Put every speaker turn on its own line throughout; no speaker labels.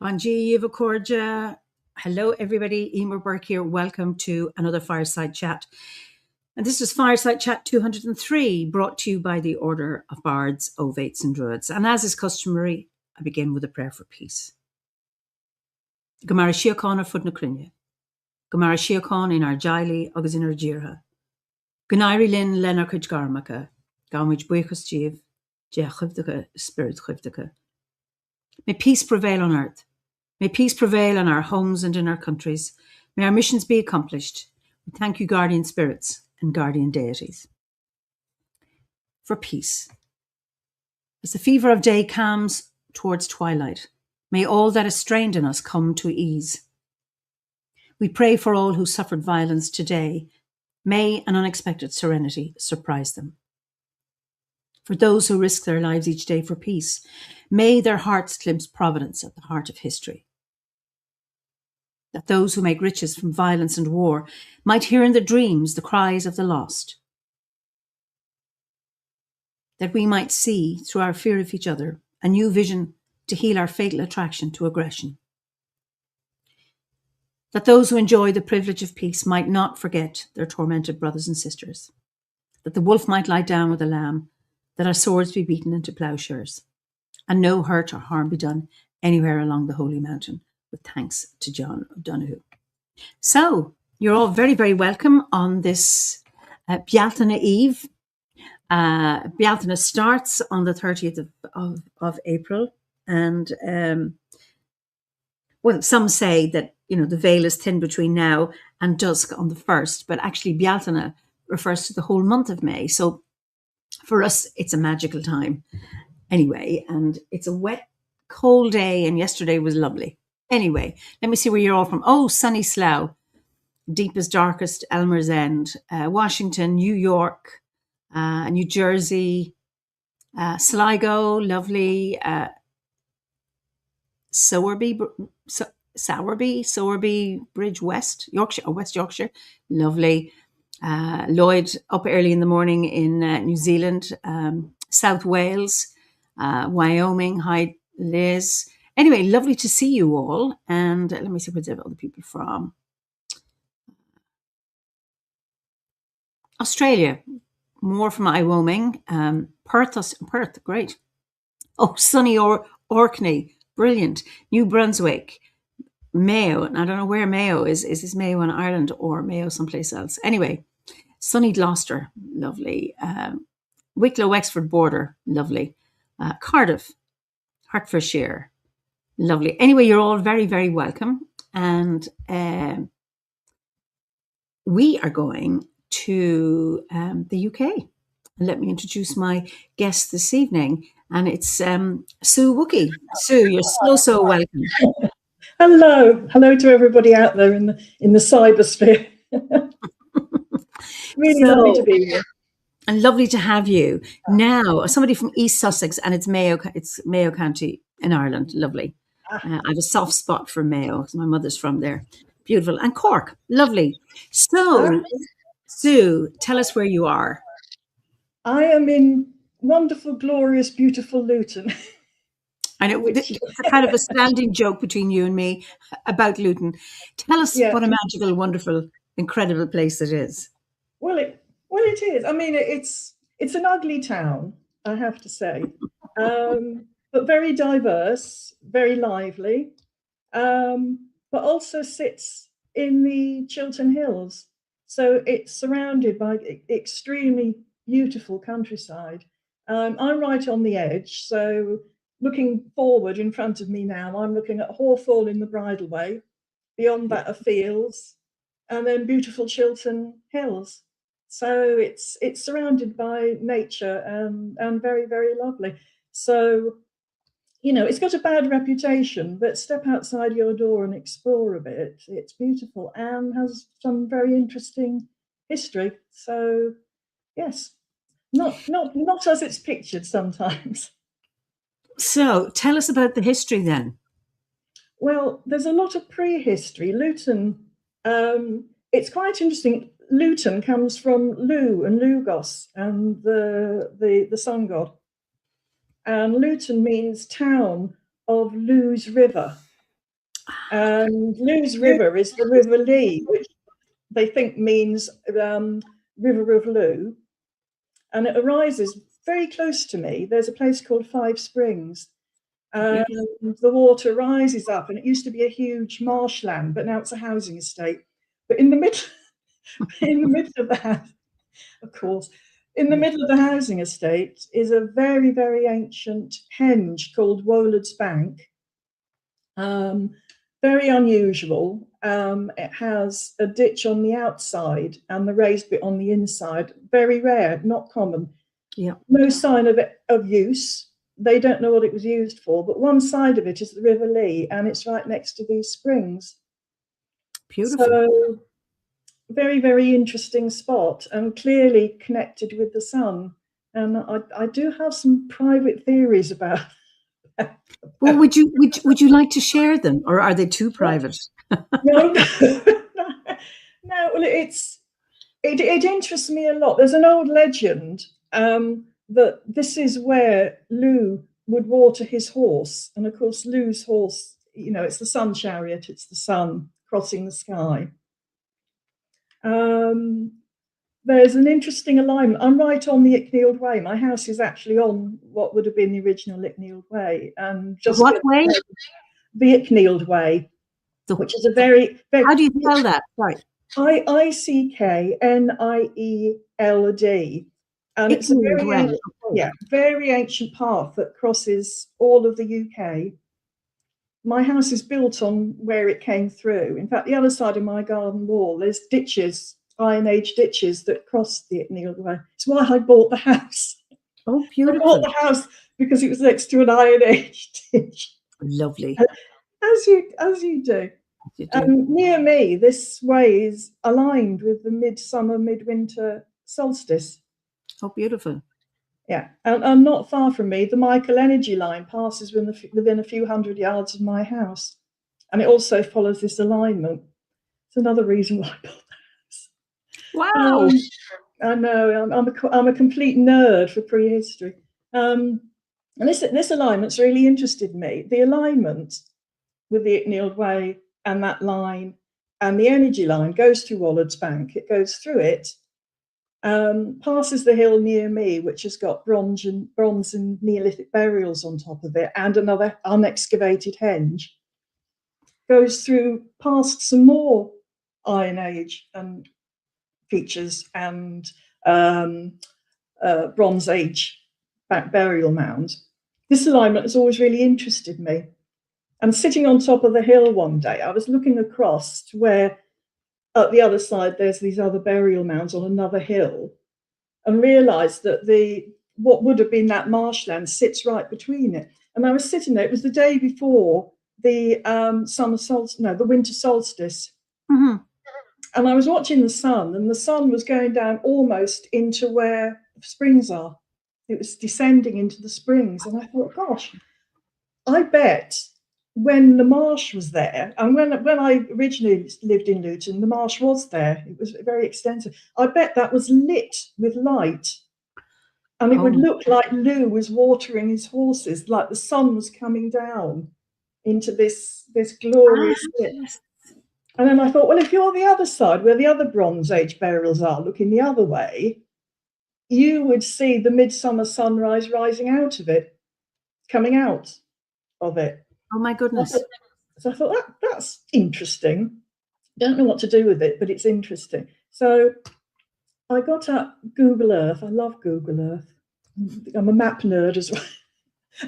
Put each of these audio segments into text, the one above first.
Anji Yivakorja. Hello, everybody. Eimear Burke here. Welcome to another Fireside Chat. And this is Fireside Chat 203, brought to you by the Order of Bards, Ovates and Druids. And as is customary, I begin with a prayer for peace. Gamara Shiakon or Fudna Krinya. Gamara Shiakon in our Jaili, agus in our Jirha. Ganairi Lin Lenar Kajgarmaka. Gamwich Buikas Jiv, Jeh Chivdaka, Spirit Chivdaka. May peace prevail on earth. May peace prevail in our homes and in our countries. May our missions be accomplished. We thank you, guardian spirits and guardian deities. For peace. As the fever of day calms towards twilight, may all that is strained in us come to ease. We pray for all who suffered violence today. May an unexpected serenity surprise them. For those who risk their lives each day for peace, may their hearts glimpse providence at the heart of history. That those who make riches from violence and war might hear in their dreams the cries of the lost. That we might see, through our fear of each other, a new vision to heal our fatal attraction to aggression. That those who enjoy the privilege of peace might not forget their tormented brothers and sisters. That the wolf might lie down with the lamb, that our swords be beaten into plowshares, and no hurt or harm be done anywhere along the Holy Mountain, with thanks to John O'Donoghue. So, you're all very, very welcome on this Bealtaine Eve. Bealtaine starts on the 30th of April, and well, some say that, you know, the veil is thin between now and dusk on the 1st, but actually Bealtaine refers to the whole month of May. So for us, it's a magical time anyway, and it's a wet, cold day, and yesterday was lovely. Anyway, let me see where you're all from. Oh, sunny Slough, deepest, darkest, Elmer's End, Washington, New York, New Jersey, Sligo, lovely, Sowerby, Bridge, West Yorkshire, lovely. Lloyd, up early in the morning in New Zealand, South Wales, Wyoming. Hi, Liz. Anyway, lovely to see you all. And let me see where the other people from. Australia, more from Wyoming. Perth, great. Oh, sunny Orkney, brilliant. New Brunswick, Mayo, and I don't know where Mayo is. Is this Mayo in Ireland or Mayo someplace else? Anyway, sunny Gloucester, lovely. Wicklow, Wexford border, lovely. Cardiff, Hertfordshire, lovely. Anyway, you're all very, very welcome. And we are going to the UK. And let me introduce my guest this evening. And it's Sue Wookie. Sue, you're so welcome.
Hello to everybody out there in the cybersphere. Really lovely to be here.
And lovely to have you. Now, somebody from East Sussex, and it's Mayo County in Ireland. Lovely. I have a soft spot for Mayo because my mother's from there. Beautiful. And Cork, lovely. So, Sue, tell us where you are.
I am in wonderful, glorious, beautiful Luton.
I know it's a kind of a standing joke between you and me about Luton. Tell us what a magical, wonderful, incredible place it is.
Well, it is. I mean, it's an ugly town, I have to say, but very diverse, very lively, but also sits in the Chiltern Hills. So it's surrounded by extremely beautiful countryside. I'm right on the edge, so looking forward in front of me now, I'm looking at Hawthorne in the Bridleway. Beyond that are fields, and then beautiful Chiltern Hills. So it's surrounded by nature and very, very lovely. So, you know, it's got a bad reputation, but step outside your door and explore a bit. It's beautiful and has some very interesting history. So, yes, not as it's pictured sometimes.
So tell us about the history then.
Well, there's a lot of prehistory. Luton, it's quite interesting. Luton comes from Lu and Lugos and the sun god. And Luton means town of Lewes River. And Lewes River is the River Lee, which they think means River of Lou. And it arises very close to me. There's a place called Five Springs. And the water rises up, and it used to be a huge marshland, but now it's a housing estate. But in the middle, in the middle of the house, of course, in the middle of the housing estate is a very, very ancient henge called Wolard's Bank. Very unusual. It has a ditch on the outside and the raised bit on the inside. Very rare, not common.
Yeah.
No sign of use. They don't know what it was used for, but one side of it is the River Lee, and it's right next to these springs.
Beautiful.
So, very, very interesting spot, and clearly connected with the sun. And I do have some private theories about that.
Well, would you like to share them, or are they too private?
No, well, it interests me a lot. There's an old legend that this is where Lou would water his horse, and of course Lou's horse, it's the sun chariot, it's the sun crossing the sky. There's an interesting alignment. I'm right on the Icknield Way. My house is actually on what would have been the original Icknield Way, and just
what way?
The Icknield Way, which is a very, very.
How do you spell that? Sorry.
Icknield, and it's a very ancient path that crosses all of the UK. My house is built on where it came through. In fact, the other side of my garden wall, there's ditches, Iron Age ditches that cross the Icknield Way. It's why I bought the house.
Oh, beautiful!
I bought the house because it was next to an Iron Age ditch.
Lovely.
As you do. Near me, this way is aligned with the midsummer, midwinter solstice.
Oh, beautiful.
Yeah, and not far from me, the Michael Energy line passes within a few hundred yards of my house. And it also follows this alignment. It's another reason why I bought the house.
Wow.
I know, I'm a complete nerd for prehistory. And this alignment's really interested me. The alignment with the Icknield Way and that line and the energy line goes through Wolard's Bank. It goes through it, passes the hill near me, which has got bronze and Neolithic burials on top of it, and another unexcavated henge. Goes through past some more Iron Age and features and Bronze Age burial mounds. This alignment has always really interested me. And sitting on top of the hill one day, I was looking across to where at the other side there's these other burial mounds on another hill, and realised that what would have been that marshland sits right between it. And I was sitting there. It was the day before the winter solstice.
Mm-hmm.
And I was watching the sun, and the sun was going down almost into where the springs are. It was descending into the springs. And I thought, gosh, I bet when the marsh was there, and when I originally lived in Luton, the marsh was there. It was very extensive. I bet that was lit with light. And it would look like Lou was watering his horses, like the sun was coming down into this glorious lit. And then I thought, well, if you're the other side, where the other Bronze Age burials are, looking the other way, you would see the midsummer sunrise rising out of it, coming out of it.
Oh, my goodness.
So I thought, that's interesting. Don't know what to do with it, but it's interesting. So I got up Google Earth. I love Google Earth. I'm a map nerd as well.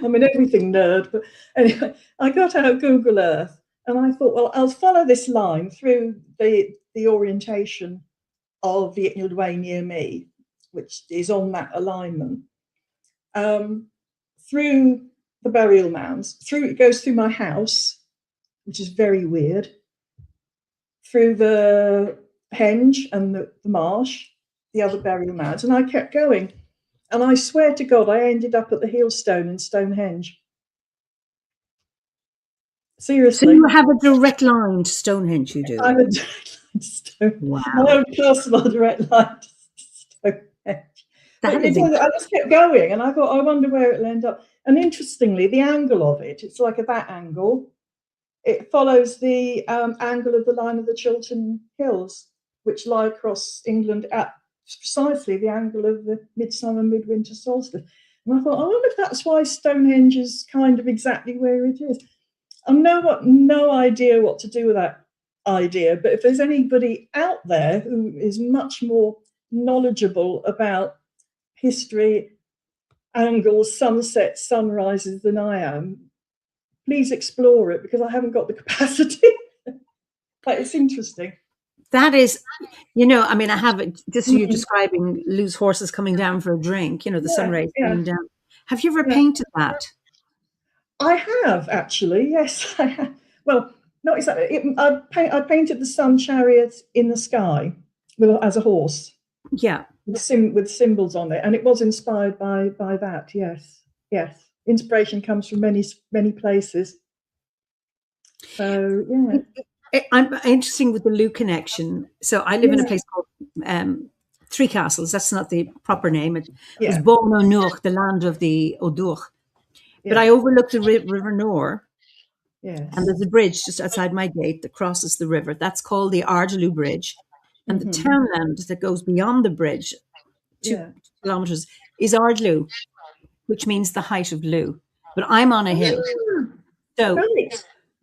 I'm an everything nerd. But anyway, I got out Google Earth. And I thought, well, I'll follow this line through the orientation of the Icknield Way near me, which is on that alignment, through the burial mounds. It goes through my house, which is very weird, through the henge and the marsh, the other burial mounds. And I kept going. And I swear to God, I ended up at the Heelstone in Stonehenge. Seriously.
So you have a direct line to Stonehenge, you do?
I have a direct line to Stonehenge.
Wow.
My own personal direct line to Stonehenge. I just kept going, and I thought, I wonder where it'll end up. And interestingly, the angle of it, it's like at that angle, it follows the angle of the line of the Chiltern Hills, which lie across England at precisely the angle of the midsummer midwinter solstice. And I thought, I wonder if that's why Stonehenge is kind of exactly where it is. I've no idea what to do with that idea, but if there's anybody out there who is much more knowledgeable about history, angles, sunsets, sunrises than I am, please explore it, because I haven't got the capacity. But it's interesting.
That is, I mean, I have it just you describing Lou's horses coming down for a drink, the sun rays coming down. Have you ever painted that?
I have, actually, yes. I have. Well, not exactly. I painted the sun chariot in the sky as a horse.
Yeah.
With symbols on it. And it was inspired by that, yes. Yes. Inspiration comes from many places. So, yeah.
I'm interesting with the Lou connection. So I live in a place called Three Castles. That's not the proper name. It was Bon Onur, the land of the Odur. But I overlook the River Nor.
Yes.
And there's a bridge just outside my gate that crosses the river. That's called the Ardaloo Bridge. And the townland that goes beyond the bridge, 2 kilometres, is Ardaloo, which means the height of Lou. But I'm on a hill. So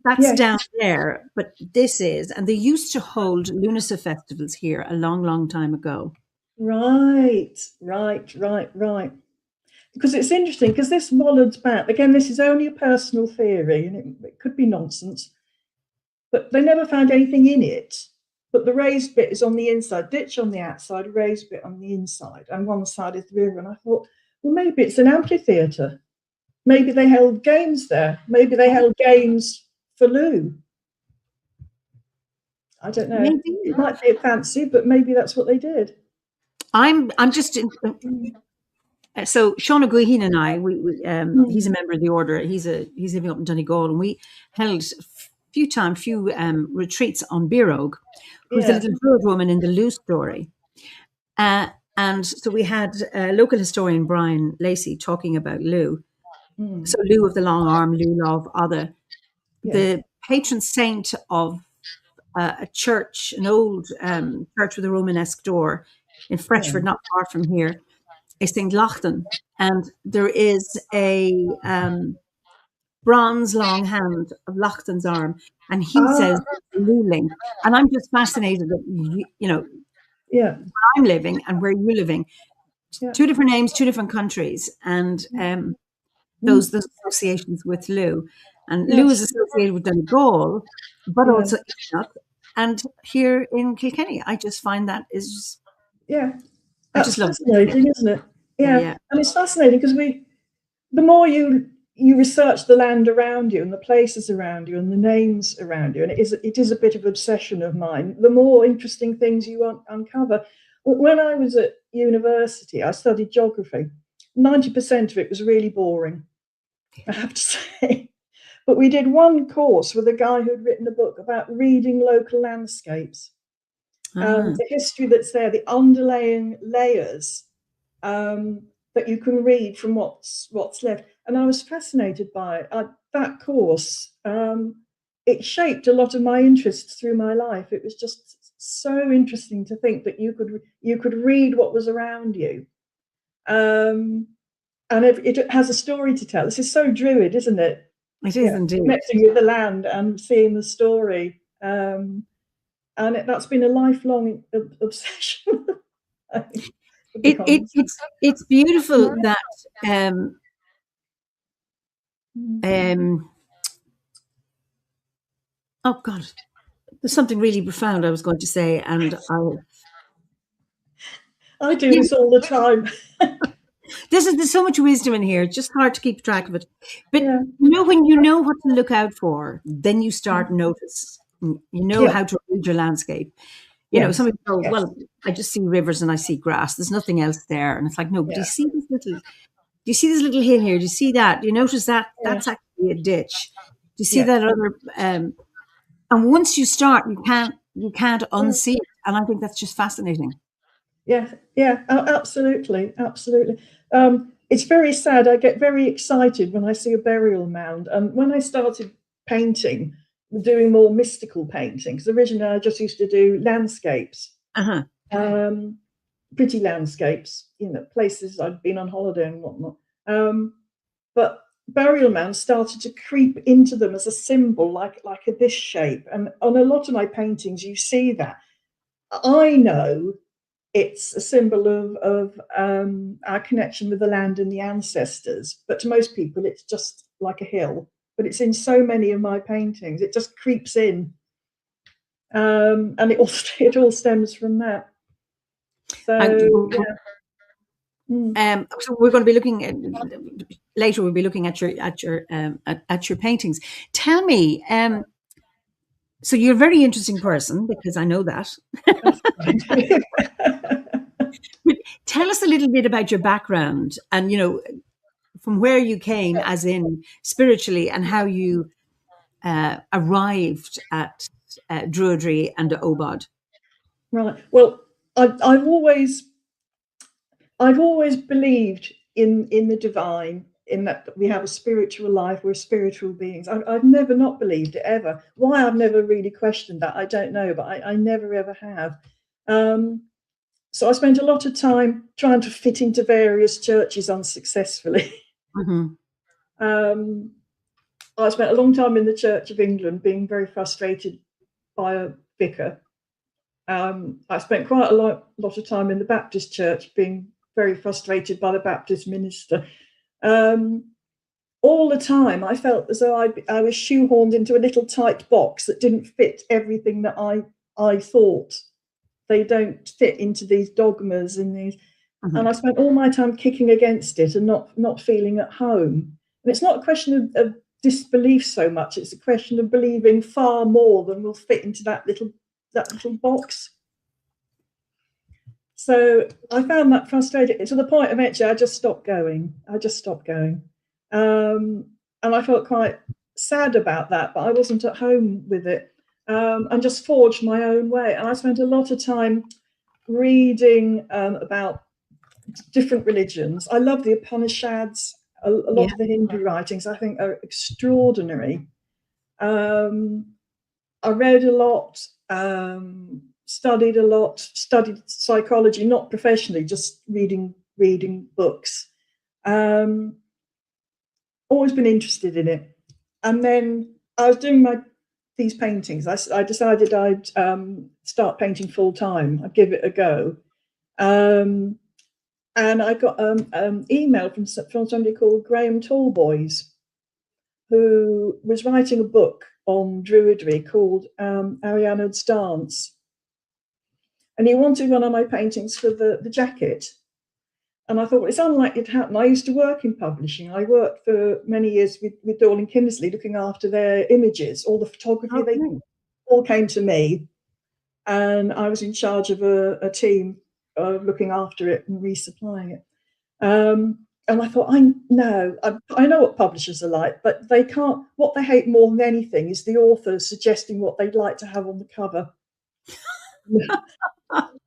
that's down there. But this is, and they used to hold Lunasa festivals here a long, long time ago.
Right. Because it's interesting, because this Mollard's back, again, this is only a personal theory, and it could be nonsense, but they never found anything in it. But the raised bit is on the inside, ditch on the outside, raised bit on the inside, and one side is the river. And I thought, well, maybe it's an amphitheatre. Maybe they held games there. Maybe they held games for Lou. I don't know. Maybe. It might be a fancy, but maybe that's what they did.
I'm just... So Sean Guihin and I, he's a member of the order. He's living up in Donegal, and we held a few retreats on Birog, who's the little druid woman in the Lou story. And so we had local historian Brian Lacey talking about Lou. So Lou of the long arm, Lou of Other, the patron saint of a church, an old church with a Romanesque door in Freshford, not far from here, is St. Lachtan, and there is a bronze long hand of Lachtan's arm, and he says Lou link. And I'm just fascinated that where I'm living and where you're living, 2 different names, 2 different countries, and those associations with Lou. And Lou is associated with Donegal, but also Islach, and here in Kilkenny. I just find that is
That's fascinating, isn't it? Yeah. And it's fascinating because the more you research the land around you and the places around you and the names around you, and it is a bit of obsession of mine, the more interesting things you uncover. When I was at university, I studied geography. 90% of it was really boring, I have to say. But we did one course with a guy who'd written a book about reading local landscapes. The history that's there, the underlying layers that you can read from what's left. And I was fascinated by it. That course, it shaped a lot of my interests through my life. It was just so interesting to think that you could read what was around you. And it has a story to tell. This is so Druid, isn't it?
It is indeed.
Connecting with the land and seeing the story. And that's been a lifelong obsession.
It's beautiful that oh God, there's something really profound I was going to say, and
I do this all the time.
There's so much wisdom in here. It's just hard to keep track of it. But when you know what to look out for, then you start notice. You know how to read your landscape. Some people go, well, I just see rivers and I see grass. There's nothing else there. And it's like, no, but do you see this little hill here? Do you see that? Do you notice that? That's actually a ditch. Do you see that other? And once you start, you can't unsee it. And I think that's just fascinating.
Yeah, absolutely. It's very sad. I get very excited when I see a burial mound. And when I started painting, doing more mystical paintings. Originally, I just used to do landscapes, pretty landscapes, places I'd been on holiday and whatnot. But burial mounds started to creep into them as a symbol, like this shape. And on a lot of my paintings, you see that. I know it's a symbol of our connection with the land and the ancestors, but to most people, it's just like a hill. But it's in so many of my paintings; it just creeps in, and it all stems from that. So yeah.
So we're going to be looking at later. We'll be looking at your paintings. Tell me, so you're a very interesting person, because I know that. But tell us a little bit about your background, and from where you came, as in spiritually, and how you arrived at Druidry and Obod.
Right. Well, I've always believed in the divine, in that we have a spiritual life, we're spiritual beings. I've never not believed it, ever. Why I've never really questioned that, I don't know, but I never ever have. So I spent a lot of time trying to fit into various churches unsuccessfully. I spent a long time in the Church of England, being very frustrated by a vicar. I spent quite a lot of time in the Baptist church, being very frustrated by the Baptist minister. All the time, I felt as though I was shoehorned into a little tight box that didn't fit everything that I thought. They don't fit into these dogmas and these. And I spent all my time kicking against it and not feeling at home. And it's not a question of disbelief so much; it's a question of believing far more than will fit into that little box. So I found that frustrating, to the point eventually I just stopped going. And I felt quite sad about that, but I wasn't at home with it, and just forged my own way. And I spent a lot of time reading about different religions. I love the Upanishads. A lot of the Hindu writings, I think, are extraordinary. I read a lot, studied a lot, studied psychology, not professionally, just reading books. Always been interested in it. And then I was doing these paintings. I decided I'd start painting full time. I'd give it a go. And I got an email from somebody called Graham Tallboys, who was writing a book on Druidry called Arianna's Dance. And he wanted one of my paintings for the jacket. And I thought, well, it's unlikely to happen. I used to work in publishing. I worked for many years with Dorling Kindersley, looking after their images, all the photography. They all came to me. And I was in charge of a team looking after it and resupplying it. And I thought, I know what publishers are like, but they can't. What they hate more than anything is the authors suggesting what they'd like to have on the cover.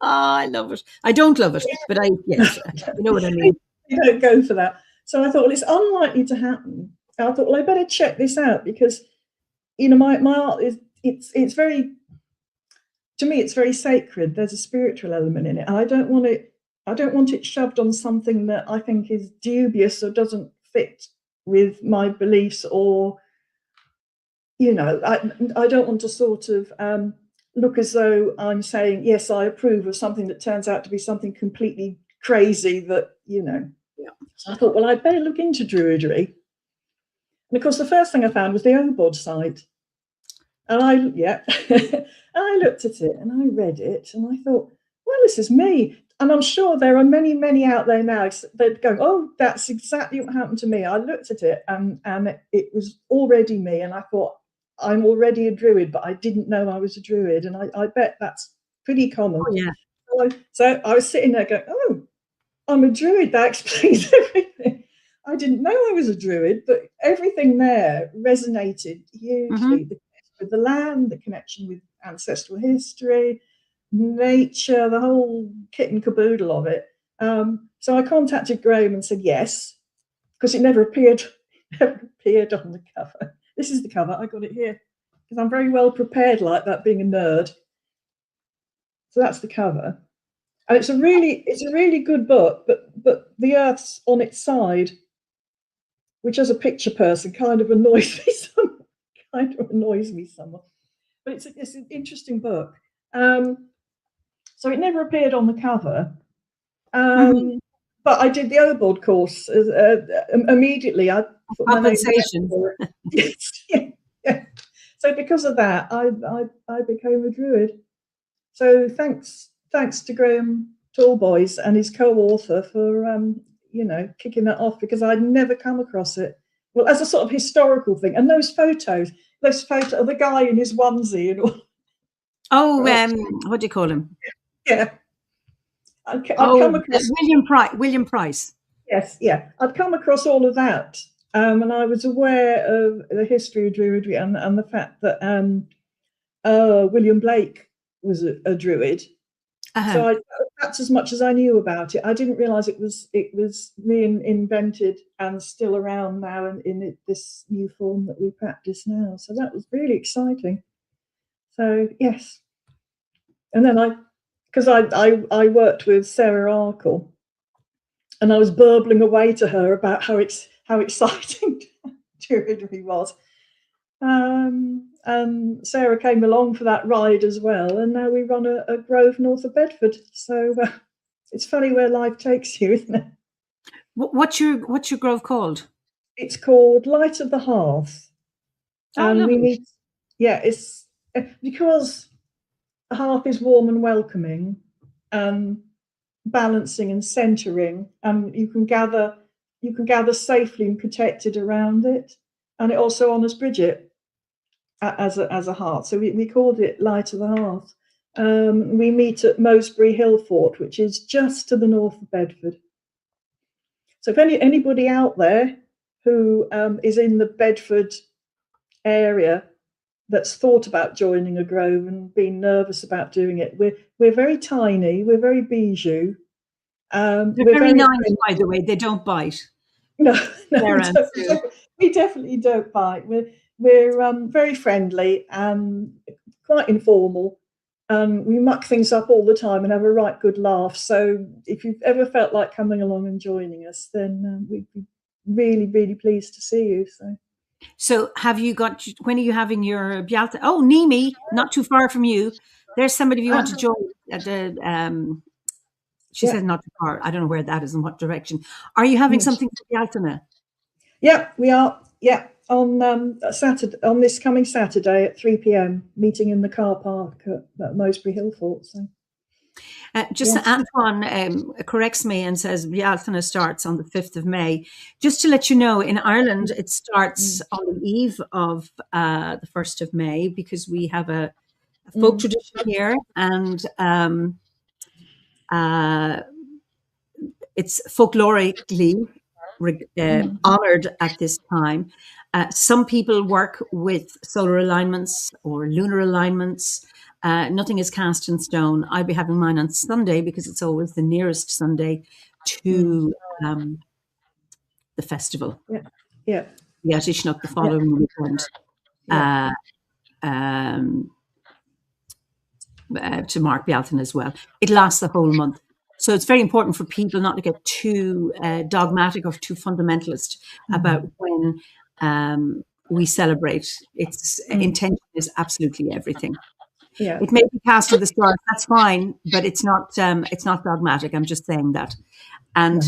I love it. I don't love it, but yes, you know what I mean.
You don't go for that. So I thought, well, it's unlikely to happen. And I thought, well, I better check this out, because my art it's very, to me, it's very sacred. There's a spiritual element in it, and I don't want it shoved on something that I think is dubious or doesn't fit with my beliefs, or I don't want to sort of look as though I'm saying, yes, I approve of something that turns out to be something completely crazy that. So I thought, well, I'd better look into Druidry. And of course, the first thing I found was the Obod site. And I looked at it and I read it and I thought, well, this is me. And I'm sure there are many, many out there now that going, oh, that's exactly what happened to me. I looked at it and it was already me. And I thought, I'm already a Druid, but I didn't know I was a Druid. And I bet that's pretty common.
Oh, yeah.
So I was sitting there going, oh, I'm a Druid. That explains everything. I didn't know I was a Druid, but everything there resonated hugely. The connection with the land, the connection with ancestral history, nature, the whole kit and caboodle of it. So I contacted Graham and said yes, because it never appeared on the cover. This is the cover. I got it here. because I'm very well prepared like that, being a nerd. So that's the cover. And it's a really good book, but the Earth's on its side, which as a picture person kind of annoys me somewhat. But it's an interesting book. So it never appeared on the cover. But I did the OBOD course immediately. I put my name
Compensation.
Yes, yeah. So because of that, I became a druid. So thanks to Graham Tallboys and his co-author for kicking that off, because I'd never come across it. Well, as a sort of historical thing, and those photos of the guy in his onesie and all.
Oh, what do you call him?
Yeah. I'd come across
William Price.
Yes, yeah. I'd come across all of that, and I was aware of the history of Druidry and the fact that William Blake was a Druid. So that's as much as I knew about it. I didn't realise it was reinvented and still around now in this new form that we practice now. So that was really exciting. So yes, and then because I worked with Sarah Arkle, and I was burbling away to her about how exciting Druidry was. And Sarah came along for that ride as well, and now we run a grove north of Bedford. So it's funny where life takes you, isn't it?
What's your grove called?
It's called Light of the Hearth. And
lovely.
we meet. Yeah, it's because the hearth is warm and welcoming, and balancing and centering, and you can gather safely and protected around it, and it also honours Bridget as a hearth. So we called it Light of the Hearth. We meet at Mowsbury Hillfort, which is just to the north of Bedford. So if anybody out there who is in the Bedford area that's thought about joining a grove and been nervous about doing it, we're very tiny, we're very bijou.
They're very nice, by the way. They don't bite.
No, we definitely don't bite. We're very friendly and quite informal. We muck things up all the time and have a right good laugh. So if you've ever felt like coming along and joining us, then we'd be really, really pleased to see you.
So when are you having your Bialta? Oh, Nimi, not too far from you. There's somebody if you want to join at the she said not too far. I don't know where that is and what direction. Are you having something for Bialta?
Yeah, we are. Yeah, on Saturday, on this coming Saturday at 3 p.m, meeting in the car park at Mowsbury Hillfort. So.
Antoine corrects me and says Bialta starts on the 5th of May. Just to let you know, in Ireland, it starts on the eve of the 1st of May, because we have a folk tradition here, and it's folklorically honoured at this time. Some people work with solar alignments or lunar alignments. Nothing is cast in stone. I'll be having mine on Sunday because it's always the nearest Sunday to the festival.
Yeah.
The Atishnuk the following weekend. To Mark Bialton as well. It lasts the whole month. So it's very important for people not to get too dogmatic or too fundamentalist about when we celebrate. Its intention is absolutely everything.
Yeah.
It may be cast in the stars, that's fine, but it's not dogmatic. I'm just saying that. And,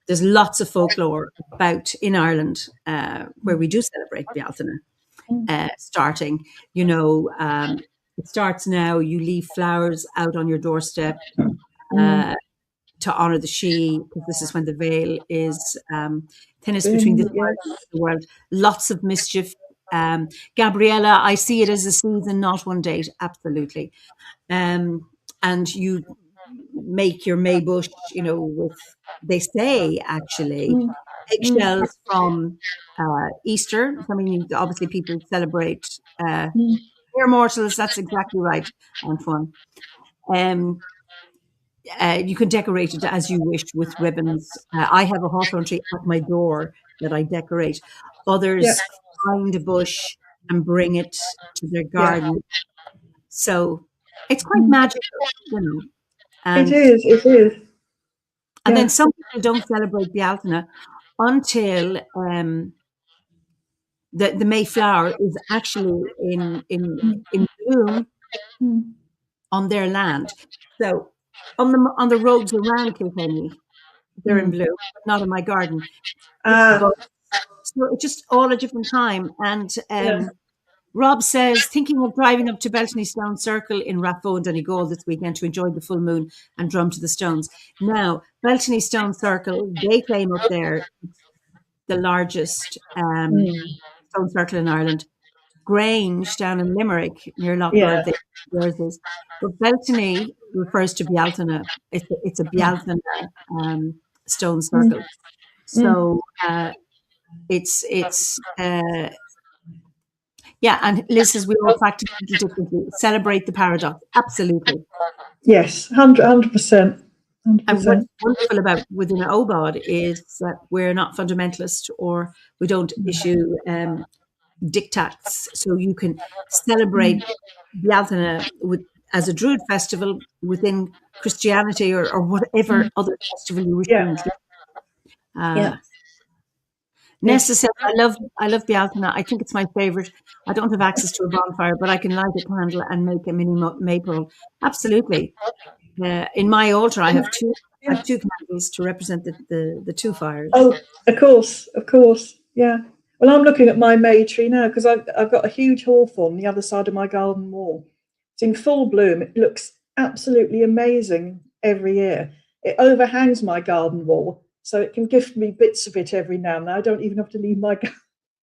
there's lots of folklore about in Ireland where we do celebrate Bialton starting, it starts now. You leave flowers out on your doorstep to honour the She, because this is when the veil is thinnest between this world and the world. Lots of mischief. Gabriella, I see it as a season, not one date. Absolutely. And you make your May bush, with, they say, actually, eggshells from Easter. I mean, obviously people celebrate mere mortals. That's exactly right, Antoine. You can decorate it as you wish with ribbons. I have a hawthorn tree at my door that I decorate. Others find a bush and bring it to their garden. So it's quite magical, you know. And
it is.
And then some people don't celebrate Bealtaine until the Mayflower is actually in bloom on their land. So on the roads around Kilkenny, they're in bloom, but not in my garden. But so it's just all a different time. And Rob says, thinking of driving up to Beltany Stone Circle in Raphoe and Donegal this weekend to enjoy the full moon and drum to the stones. Now, Beltany Stone Circle, they claim up there the largest stone circle in Ireland. Grange down in Limerick near Lochgar, theirs is. But Beltany refers to Bealtaine. It's a Bealtaine stone circle. So it's yeah, and Liz says we all practice differently. Celebrate the paradox. Absolutely.
Yes, 100%.
And what's wonderful about within OBOD is that we're not fundamentalist, or we don't issue diktats. So you can celebrate Bealtaine as a Druid festival within Christianity or whatever other festival you wish to include. Nessa says, I love Bealtaine. I think it's my favorite. I don't have access to a bonfire, but I can light a candle and make a mini maypole. Absolutely. In my altar, I have two candles to represent the two fires.
Oh, of course. Yeah. Well, I'm looking at my May tree now because I've got a huge hawthorn on the other side of my garden wall. It's in full bloom. It looks absolutely amazing every year. It overhangs my garden wall, so it can gift me bits of it every now and then. I don't even have to leave my garden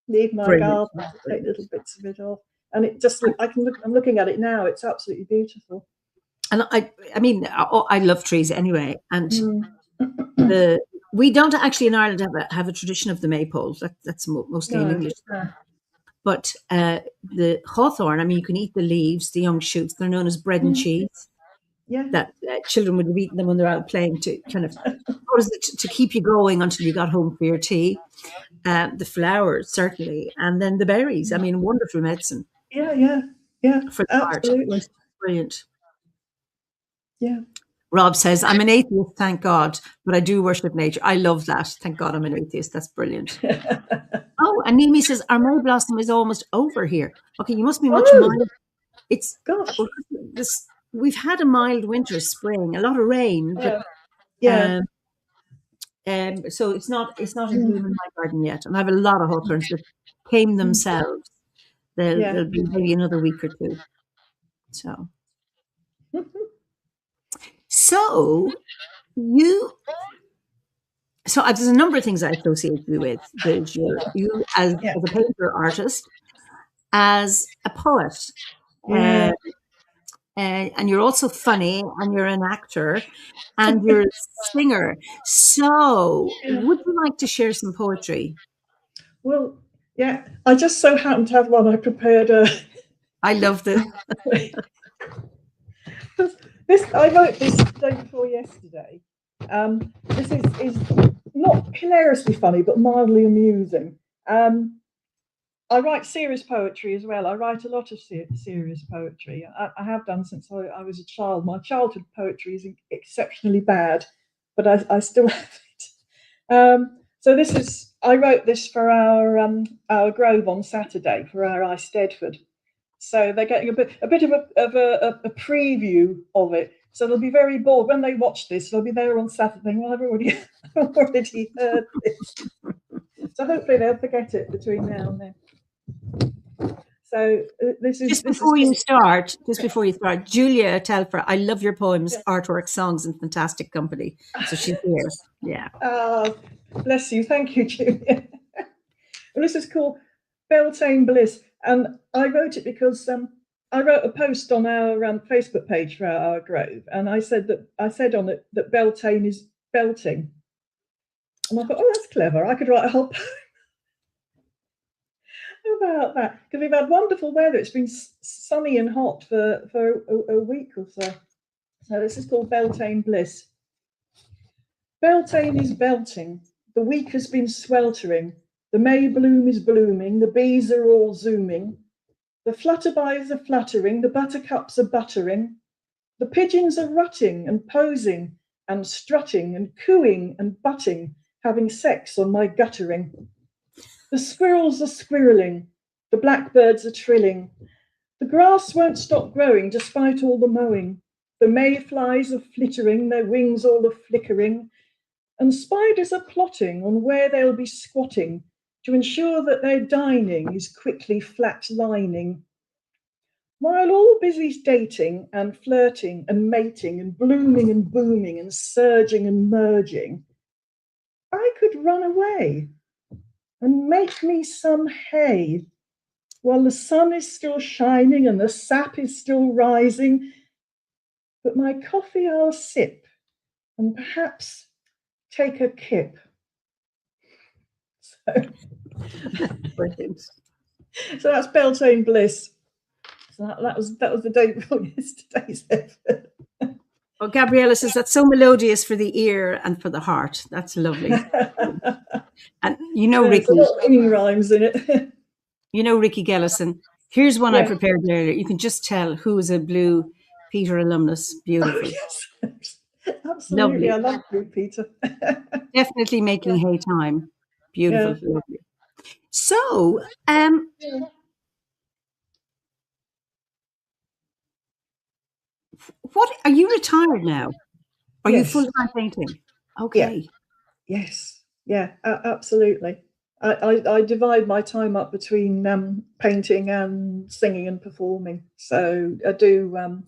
to take little bits of it off. And it just I'm looking at it now. It's absolutely beautiful.
And I mean, I love trees anyway. And we don't actually in Ireland have a tradition of the maypole. That's mostly in English. But the hawthorn, I mean, you can eat the leaves, the young shoots. They're known as bread and cheese.
Yeah.
That children would have eaten them when they're out playing to kind of to keep you going until you got home for your tea. The flowers, certainly, and then the berries. I mean, wonderful medicine.
Yeah.
For the
absolutely.
heart. Brilliant.
Yeah.
Rob says, I'm an atheist, thank God, but I do worship nature. I love that. Thank God I'm an atheist. That's brilliant. Oh, and Mimi says, our May blossom is almost over here. Okay, you must be much mild. It's we've had a mild winter, spring, a lot of rain, but so it's not in bloom in my garden yet. And I have a lot of hawthorns that came themselves. They'll be maybe another week or two. So there's a number of things I associate you with. There's you as a painter artist, as a poet, and you're also funny, and you're an actor, and you're a singer. So would you like to share some poetry?
Well, yeah, I just so happen to have one I prepared.
I love this.
I wrote this day before yesterday. This is not hilariously funny, but mildly amusing. I write serious poetry as well. I write a lot of serious poetry. I have done since I was a child. My childhood poetry is exceptionally bad, but I still have it. So I wrote this for our Grove on Saturday for our Eisteddfod. So they're getting a bit of a preview of it. So they'll be very bored when they watch this. They'll be there on Saturday. Well, I've already heard this. So hopefully they'll forget it between now and then. So just before you start,
Julia Telfer, I love your poems, artwork, songs, and fantastic company. So she's here. Yeah.
Oh, bless you. Thank you, Julia. Well, this is called Beltane Bliss. And I wrote it because I wrote a post on our Facebook page for our Grove, and I said on it that Beltane is belting. And I thought, oh, that's clever. I could write a whole poem about that, because we've had wonderful weather. It's been sunny and hot for a week or so. So this is called Beltane Bliss. Beltane is belting. The week has been sweltering. The May bloom is blooming. The bees are all zooming. The flutterbys are fluttering, the buttercups are buttering, the pigeons are rutting and posing and strutting and cooing and butting, having sex on my guttering. The squirrels are squirreling, the blackbirds are trilling. The grass won't stop growing despite all the mowing. The mayflies are flittering, their wings all are flickering, and spiders are plotting on where they'll be squatting to ensure that their dining is quickly flat-lining. While all busy dating and flirting and mating and blooming and booming and surging and merging, I could run away and make me some hay while the sun is still shining and the sap is still rising. But my coffee I'll sip and perhaps take a kip.
Brilliant.
So that's Beltane Bliss. So that was the day before yesterday's effort.
Well, Gabriella says that's so melodious for the ear and for the heart. That's lovely. And you know,
There's
Ricky,
a lot of singing rhymes in it.
you know, Ricky Gellison. Here's one I prepared earlier. You can just tell who is a Blue Peter alumnus. Beautiful.
Oh, yes. Absolutely.
Lovely.
I love Blue Peter.
Definitely making hay time. Beautiful.
Yeah.
Lovely. So, what are you retired now? Are you full-time painting? Okay.
Yeah. Yes. Yeah, absolutely. I divide my time up between painting and singing and performing. So I do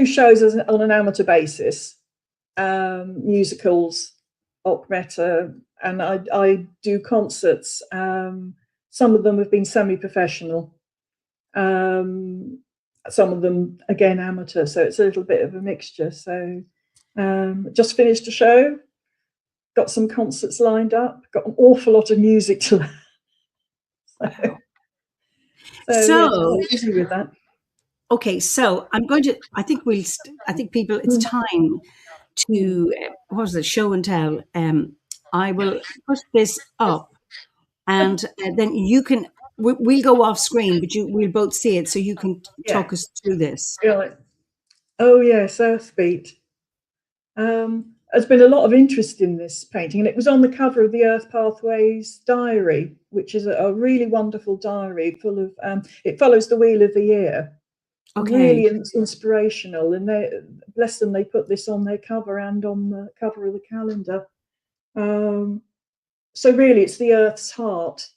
shows on an amateur basis, musicals, operetta, and I do concerts. Some of them have been semi-professional. Some of them, again, amateur. So it's a little bit of a mixture. So just finished a show. Got some concerts lined up. Got an awful lot of music to learn. So busy with that.
Okay, so I'm going to. I think people. It's time to what was it? Show and tell. I will put this up, and then you can. We'll go off screen, but we'll both see it, so you can talk us through this.
Really? Oh yes, Earthbeat. There's been a lot of interest in this painting, and it was on the cover of the Earth Pathways diary, which is a really wonderful diary full of. It follows the wheel of the year. Okay. Really inspirational, and bless them, they put this on their cover and on the cover of the calendar. So really, it's the Earth's heart,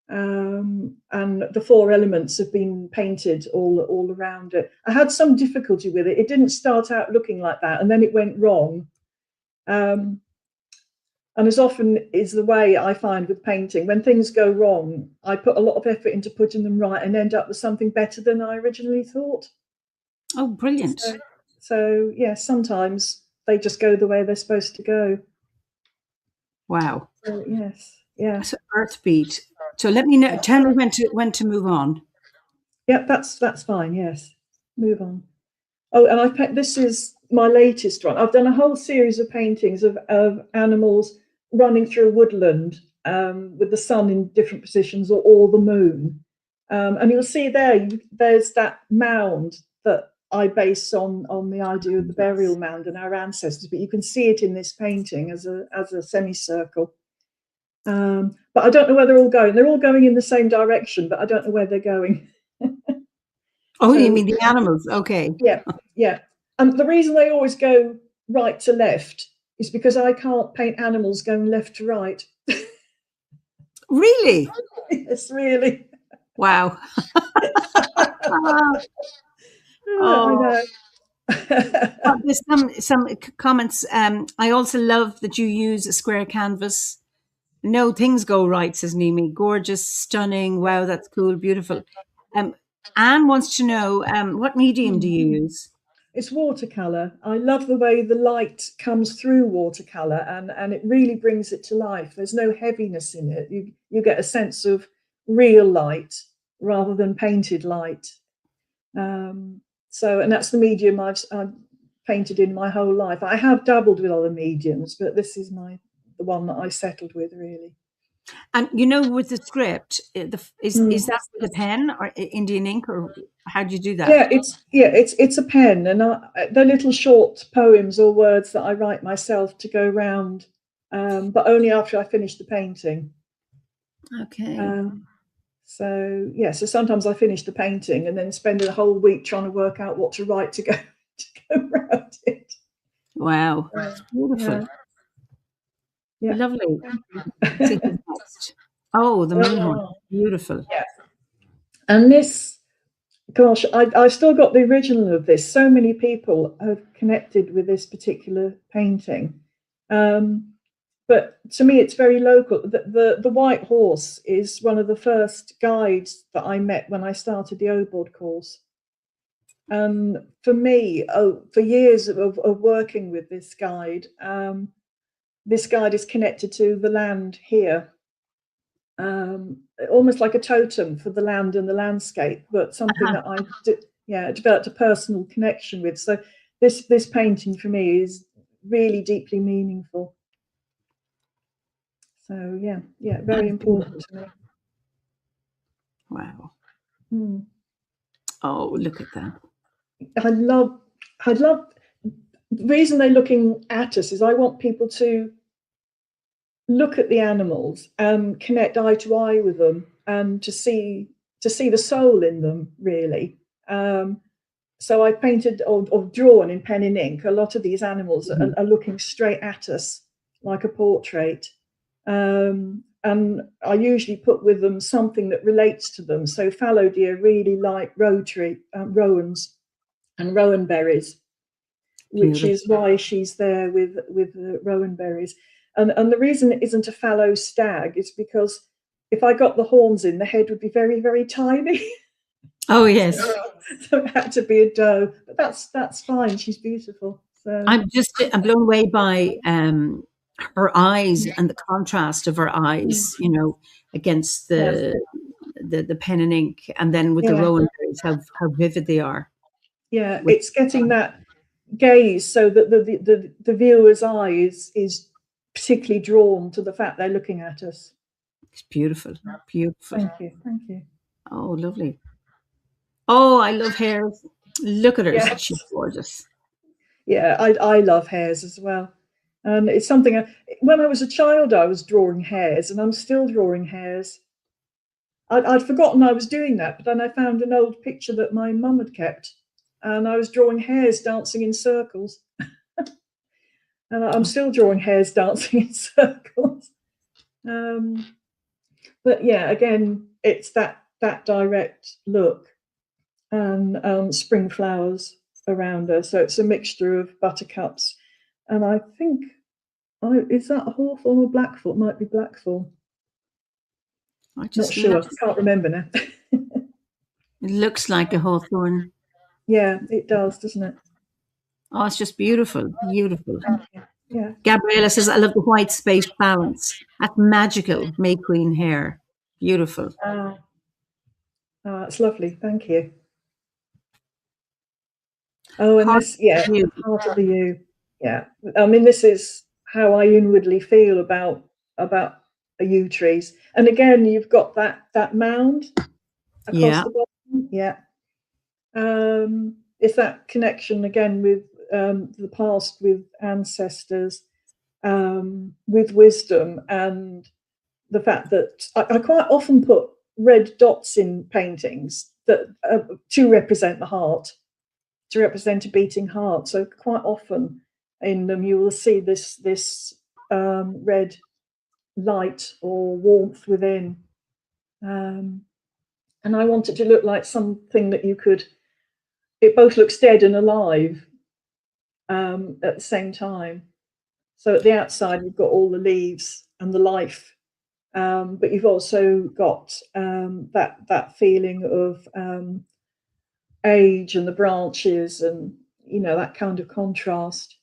and the four elements have been painted all around it. I had some difficulty with it. It didn't start out looking like that, and then it went wrong. And as often is the way I find with painting, when things go wrong, I put a lot of effort into putting them right and end up with something better than I originally thought.
Oh, brilliant.
So yeah, sometimes they just go the way they're supposed to go.
Wow.
So, yes. Yeah.
So Earthbeat. So let me know. Tell me when to move on.
Yeah, that's fine. Yes, move on. Oh, and this is my latest one. I've done a whole series of paintings of animals running through a woodland with the sun in different positions or the moon. And you'll see there's that mound that I base on the idea of the burial mound and our ancestors, but you can see it in this painting as a semicircle. But I don't know where they're all going. They're all going in the same direction, but I don't know where they're going.
Oh, so, you mean the animals? Okay.
Yeah. And the reason they always go right to left is because I can't paint animals going left to right.
Really?
Yes, really.
Wow.
I know.
Well, there's some comments. I also love that you use a square canvas. No, things go right, says Nimi. Gorgeous, stunning. Wow, that's cool, beautiful. Anne wants to know, what medium do you use?
It's watercolour. I love the way the light comes through watercolour and it really brings it to life. There's no heaviness in it. You get a sense of real light rather than painted light. And that's the medium I've painted in my whole life. I have dabbled with other mediums, but this is the one that I settled with, really.
And with the script, is that with a pen or Indian ink, or how do you do that?
Yeah, it's a pen, and they're little short poems or words that I write myself to go round, but only after I finish the painting.
Okay.
So sometimes I finish the painting and then spend a whole week trying to work out what to write to go around it.
Wow, it's beautiful.
Yeah.
Lovely. Next. Oh, the moonhorn, beautiful.
Yeah. And this, gosh, I've still got the original of this. So many people have connected with this particular painting. But to me, it's very local. The White Horse is one of the first guides that I met when I started the O-board course. And for me, for years of working with this guide is connected to the land here. Almost like a totem for the land and the landscape, but something that I developed a personal connection with. So this painting for me is really deeply meaningful. So yeah, very important to me.
Wow.
Hmm.
Oh, look at that.
I love the reason they're looking at us is I want people to look at the animals and connect eye to eye with them and to see the soul in them, really. So I painted or drawn in pen and ink. A lot of these animals are looking straight at us like a portrait. And I usually put with them something that relates to them. So fallow deer really like rowans and rowan berries, which is why she's there with the rowan berries. And the reason it isn't a fallow stag is because if I got the horns in, the head would be very, very tiny.
Oh yes.
So it had to be a doe, but that's fine. She's beautiful. So
I'm blown away by her eyes and the contrast of her eyes, against the pen and ink, and then with the rowan berries, how vivid they are.
Yeah, it's getting that gaze so that the viewer's eye is particularly drawn to the fact they're looking at us.
It's beautiful. Beautiful.
Thank you.
Oh, lovely. Oh, I love hares. Look at her. Yes. She's gorgeous.
Yeah, I love hares as well. And it's something, when I was a child, I was drawing hares, and I'm still drawing hares. I'd forgotten I was doing that, but then I found an old picture that my mum had kept, and I was drawing hares dancing in circles. And I'm still drawing hares dancing in circles. But yeah, again, it's that direct look, and spring flowers around her. So it's a mixture of buttercups, and I think, is that a hawthorn or blackthorn? It might be blackthorn. Not sure. Can't remember now.
It looks like a hawthorn.
Yeah, it does, doesn't it?
Oh, it's just beautiful. Beautiful.
Yeah.
Gabriella says, I love the white space balance. That's magical. May Queen hair. Beautiful.
It's lovely. Thank you. Oh, and this, Heart of the U. Yeah. I mean, this is how I inwardly feel about yew trees. And again, you've got that mound across the bottom. Yeah. It's that connection again with the past, with ancestors, with wisdom, and the fact that I quite often put red dots in paintings that to represent the heart, to represent a beating heart. So quite often in them you will see this red light or warmth within, and I want it to look like something that you could. It both looks dead and alive at the same time. So at the outside you've got all the leaves and the life. But you've also got that feeling of age and the branches, and that kind of contrast.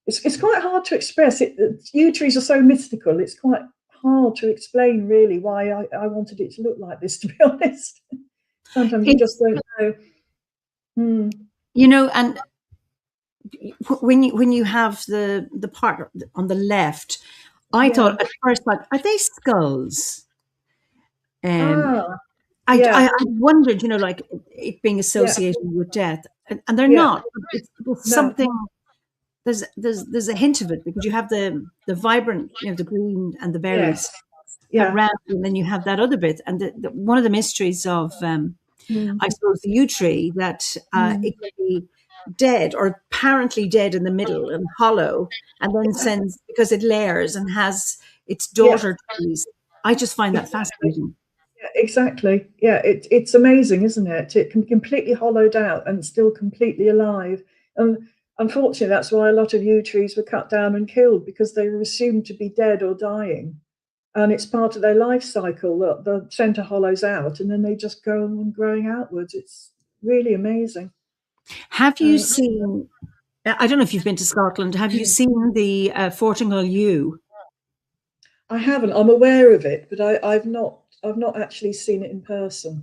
It's quite hard to express. Yew trees are so mystical. It's quite hard to explain really why I wanted it to look like this. To be honest, sometimes you just don't know.
And when you have the part on the left, I thought at first, like, are they skulls?
Ah,
I
yeah,
wondered, like it being
yeah,
associated with death, and they're
yeah.
not. It's
No,
something. There's a hint of it because you have the vibrant, the green and the berries
yes, yeah.
around, and then you have that other bit. And one of the mysteries of,
Mm,
I suppose, the yew tree, that
mm,
it can be dead or apparently dead in the middle and hollow, and then sends because it layers and has its
yeah,
daughter trees. I just find that
exactly.
fascinating.
Yeah, exactly. Yeah, it's amazing, isn't it? It can be completely hollowed out and still completely alive. And unfortunately, that's why a lot of yew trees were cut down and killed because they were assumed to be dead or dying. And it's part of their life cycle that the centre hollows out and then they just go on growing outwards. It's really amazing.
Have you
Uh,
seen? I don't know if you've been to Scotland. Have you seen the Fortingal yew?
I haven't. I'm aware of it, but I've not. I've not actually seen it in person.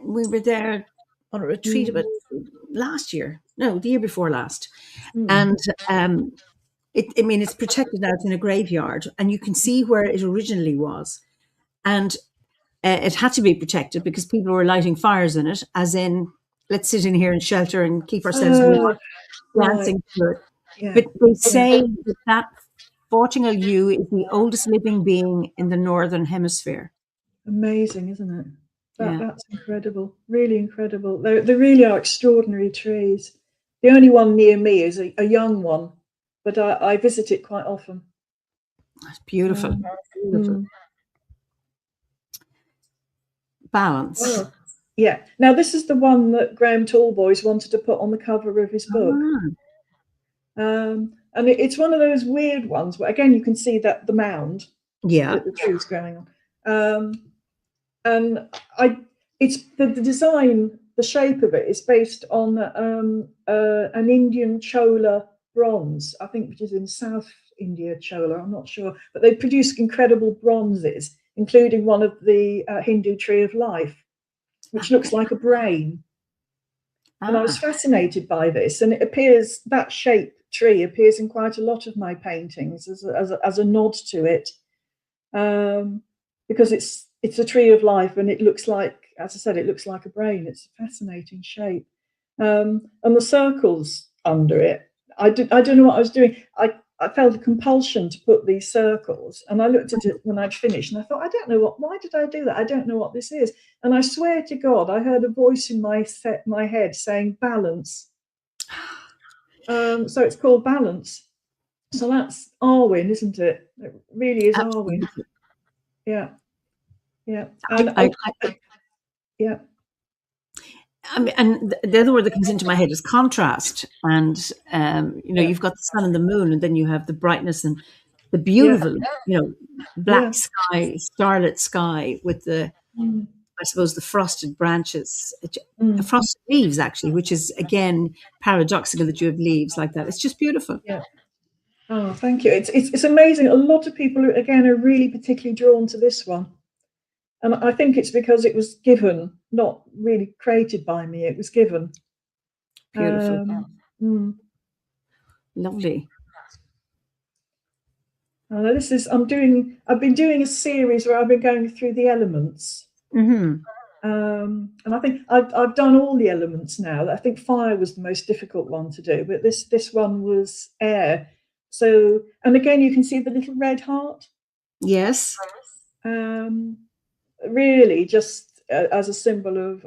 We were there on a retreat about
Mm,
last year. No, the year before last,
mm.
and I mean, it's protected now. It's in a graveyard, and you can see where it originally was, and it had to be protected because people were lighting fires in it, as in, let's sit in here and shelter and keep ourselves warm,
Oh, right.
dancing to it.
Yeah.
But they
Yeah.
say that Fortingal yew is the oldest living being in the northern hemisphere.
Amazing, isn't it?
Yeah.
That's incredible. Really incredible. They really are extraordinary trees. The only one near me is a young one, but I visit it quite often.
It's beautiful.
Um,
Beautiful.
mm.
Balance.
Oh, yeah. Now this is the one that Graham Tallboys wanted to put on the cover of his book.
Ah,
And it's one of those weird ones where again you can see that the mound
yeah.
that the tree's growing on. And I, it's the design, the shape of it is based on an Indian chola bronze, I think, which is in South India chola. I'm not sure, but they produce incredible bronzes, including one of the Hindu tree of life, which looks
Okay.
like a brain. And I was
Ah,
fascinated by this, and it appears that shape tree appears in quite a lot of my paintings as a nod to it, um, because it's a tree of life, and it looks like, as I said, it looks like a brain. It's a fascinating shape, and the circles under it. I don't know what I was doing. I felt a compulsion to put these circles, and I looked at it when I'd finished, and I thought, I don't know what. Why did I do that? I don't know what this is. And I swear to God, I heard a voice in my head saying balance. So it's called balance. So that's Arwen, isn't it? It really is Arwen.
absolutely.
Yeah. Yeah,
I,
and
I,
yeah,
I mean, and the other word that comes into my head is contrast. And
yeah,
you've got the sun and the moon, and then you have the brightness and the
yeah,
beautiful,
yeah,
black sky, starlit sky with
mm,
I suppose, the frosted branches,
mm,
frosted leaves, actually, which is again paradoxical that you have leaves like that. It's just beautiful.
yeah. Oh, thank you. It's amazing. A lot of people again are really particularly drawn to this one, and I think it's because it was given, not really created by me. It was given.
Beautiful.
Mm.
Lovely.
This is I'm doing. I've been doing a series where I've been going through the elements.
Hmm.
And I think I've done all the elements now. I think fire was the most difficult one to do, but this one was air. So, and again, you can see the little red heart.
Yes.
Um, Really, just as a symbol of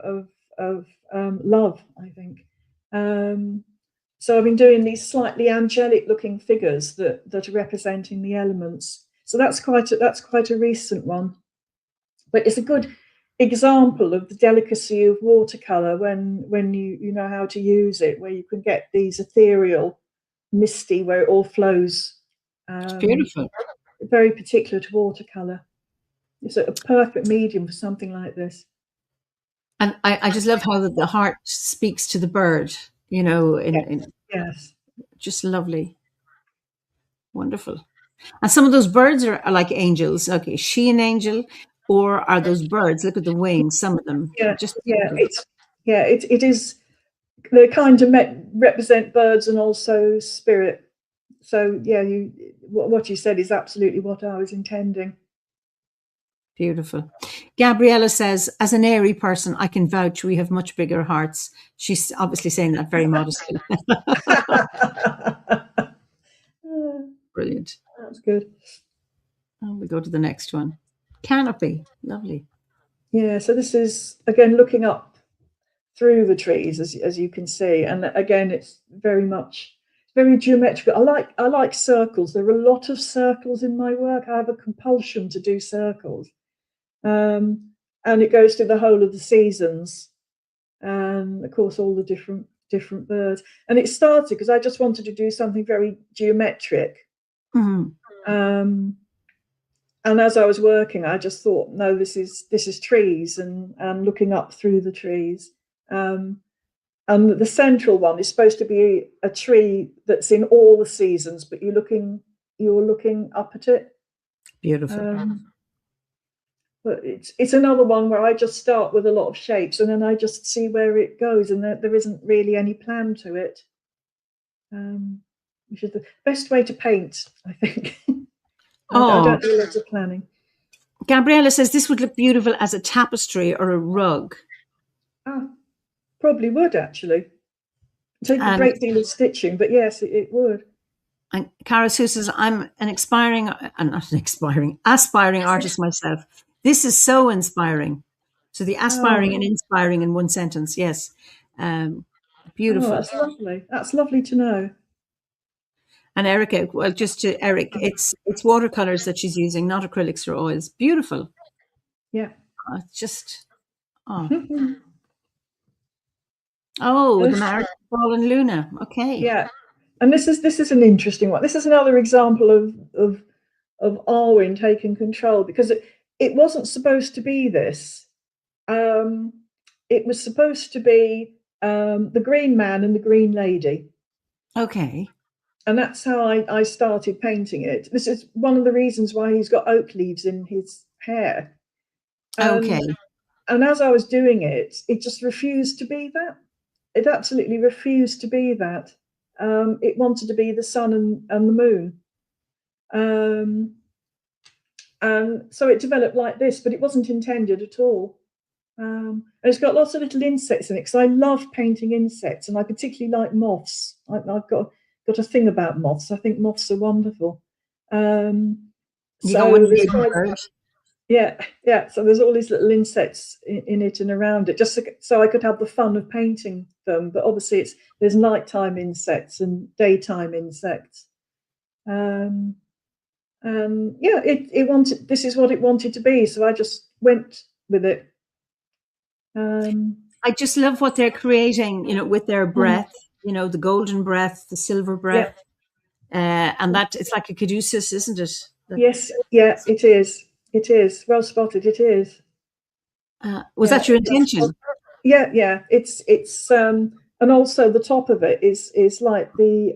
love, I think. Um, so I've been doing these slightly angelic-looking figures that are representing the elements. So that's quite a recent one. But it's a good example of the delicacy of watercolor when you know how to use it, where you can get these ethereal, misty, where it all flows.
It's
Um,
beautiful.
Very particular to watercolor. It's a perfect medium for something like this.
And I just love how the heart speaks to the bird,
Yes,
in
yes.
just lovely. Wonderful. And some of those birds are like angels. Okay, is she an angel? Or are those birds? Look at the wings, some of them.
Yeah,
Just
yeah.
beautiful.
It is. They kind of represent birds and also spirit. yeah, what you said is absolutely what I was intending.
Beautiful. Gabriella says, as an airy person, I can vouch we have much bigger hearts. She's obviously saying that very modestly. Brilliant.
That's good.
And we go to the next one. Canopy. Lovely.
Yeah, so this is, again, looking up through the trees, as you can see. And again, it's very geometrical. I like circles. There are a lot of circles in my work. I have a compulsion to do circles. And it goes through the whole of the seasons. And of course, all the different birds. And it started because I just wanted to do something very geometric.
Mm-hmm.
And as I was working, I just thought, no, this is trees and looking up through the trees. And the central one is supposed to be a tree that's in all the seasons, but you're looking up at it.
Beautiful.
But it's another one where I just start with a lot of shapes and then I just see where it goes, and there isn't really any plan to it, which is the best way to paint, I think. I don't do lots of planning.
Gabriella says this would look beautiful as a tapestry or a rug.
Probably would, actually. Take a great deal of stitching, but yes, it would.
And Cara Sue says, I'm aspiring artist myself. This is so inspiring. So the aspiring and inspiring in one sentence, yes. Beautiful.
That's lovely. That's lovely to know.
And Erica, well, just to Eric, it's watercolors that she's using, not acrylics or oils. Beautiful.
Yeah.
The marriage of Paul and Luna. Okay.
Yeah. And this is an interesting one. This is another example of Arwen taking control, because it wasn't supposed to be this. It was supposed to be the Green Man and the Green Lady.
Okay.
And that's how I started painting it. This is one of the reasons why he's got oak leaves in his hair.
Okay.
And as I was doing it, it just refused to be that. It absolutely refused to be that. It wanted to be the sun and the moon. And so it developed like this, but it wasn't intended at all. And it's got lots of little insects in it, because I love painting insects, and I particularly like moths. I've got a thing about moths. I think moths are wonderful. So there's all these little insects in it and around it, just so I could have the fun of painting them. But obviously, there's nighttime insects and daytime insects. This is what it wanted to be, so I just went with it.
I just love what they're creating, with their breath. The golden breath, the silver breath, and that it's like a caduceus, isn't it?
Yes, yeah, it is. It is well spotted. It is.
Was that your intention?
Yeah. It's and also the top of it is like the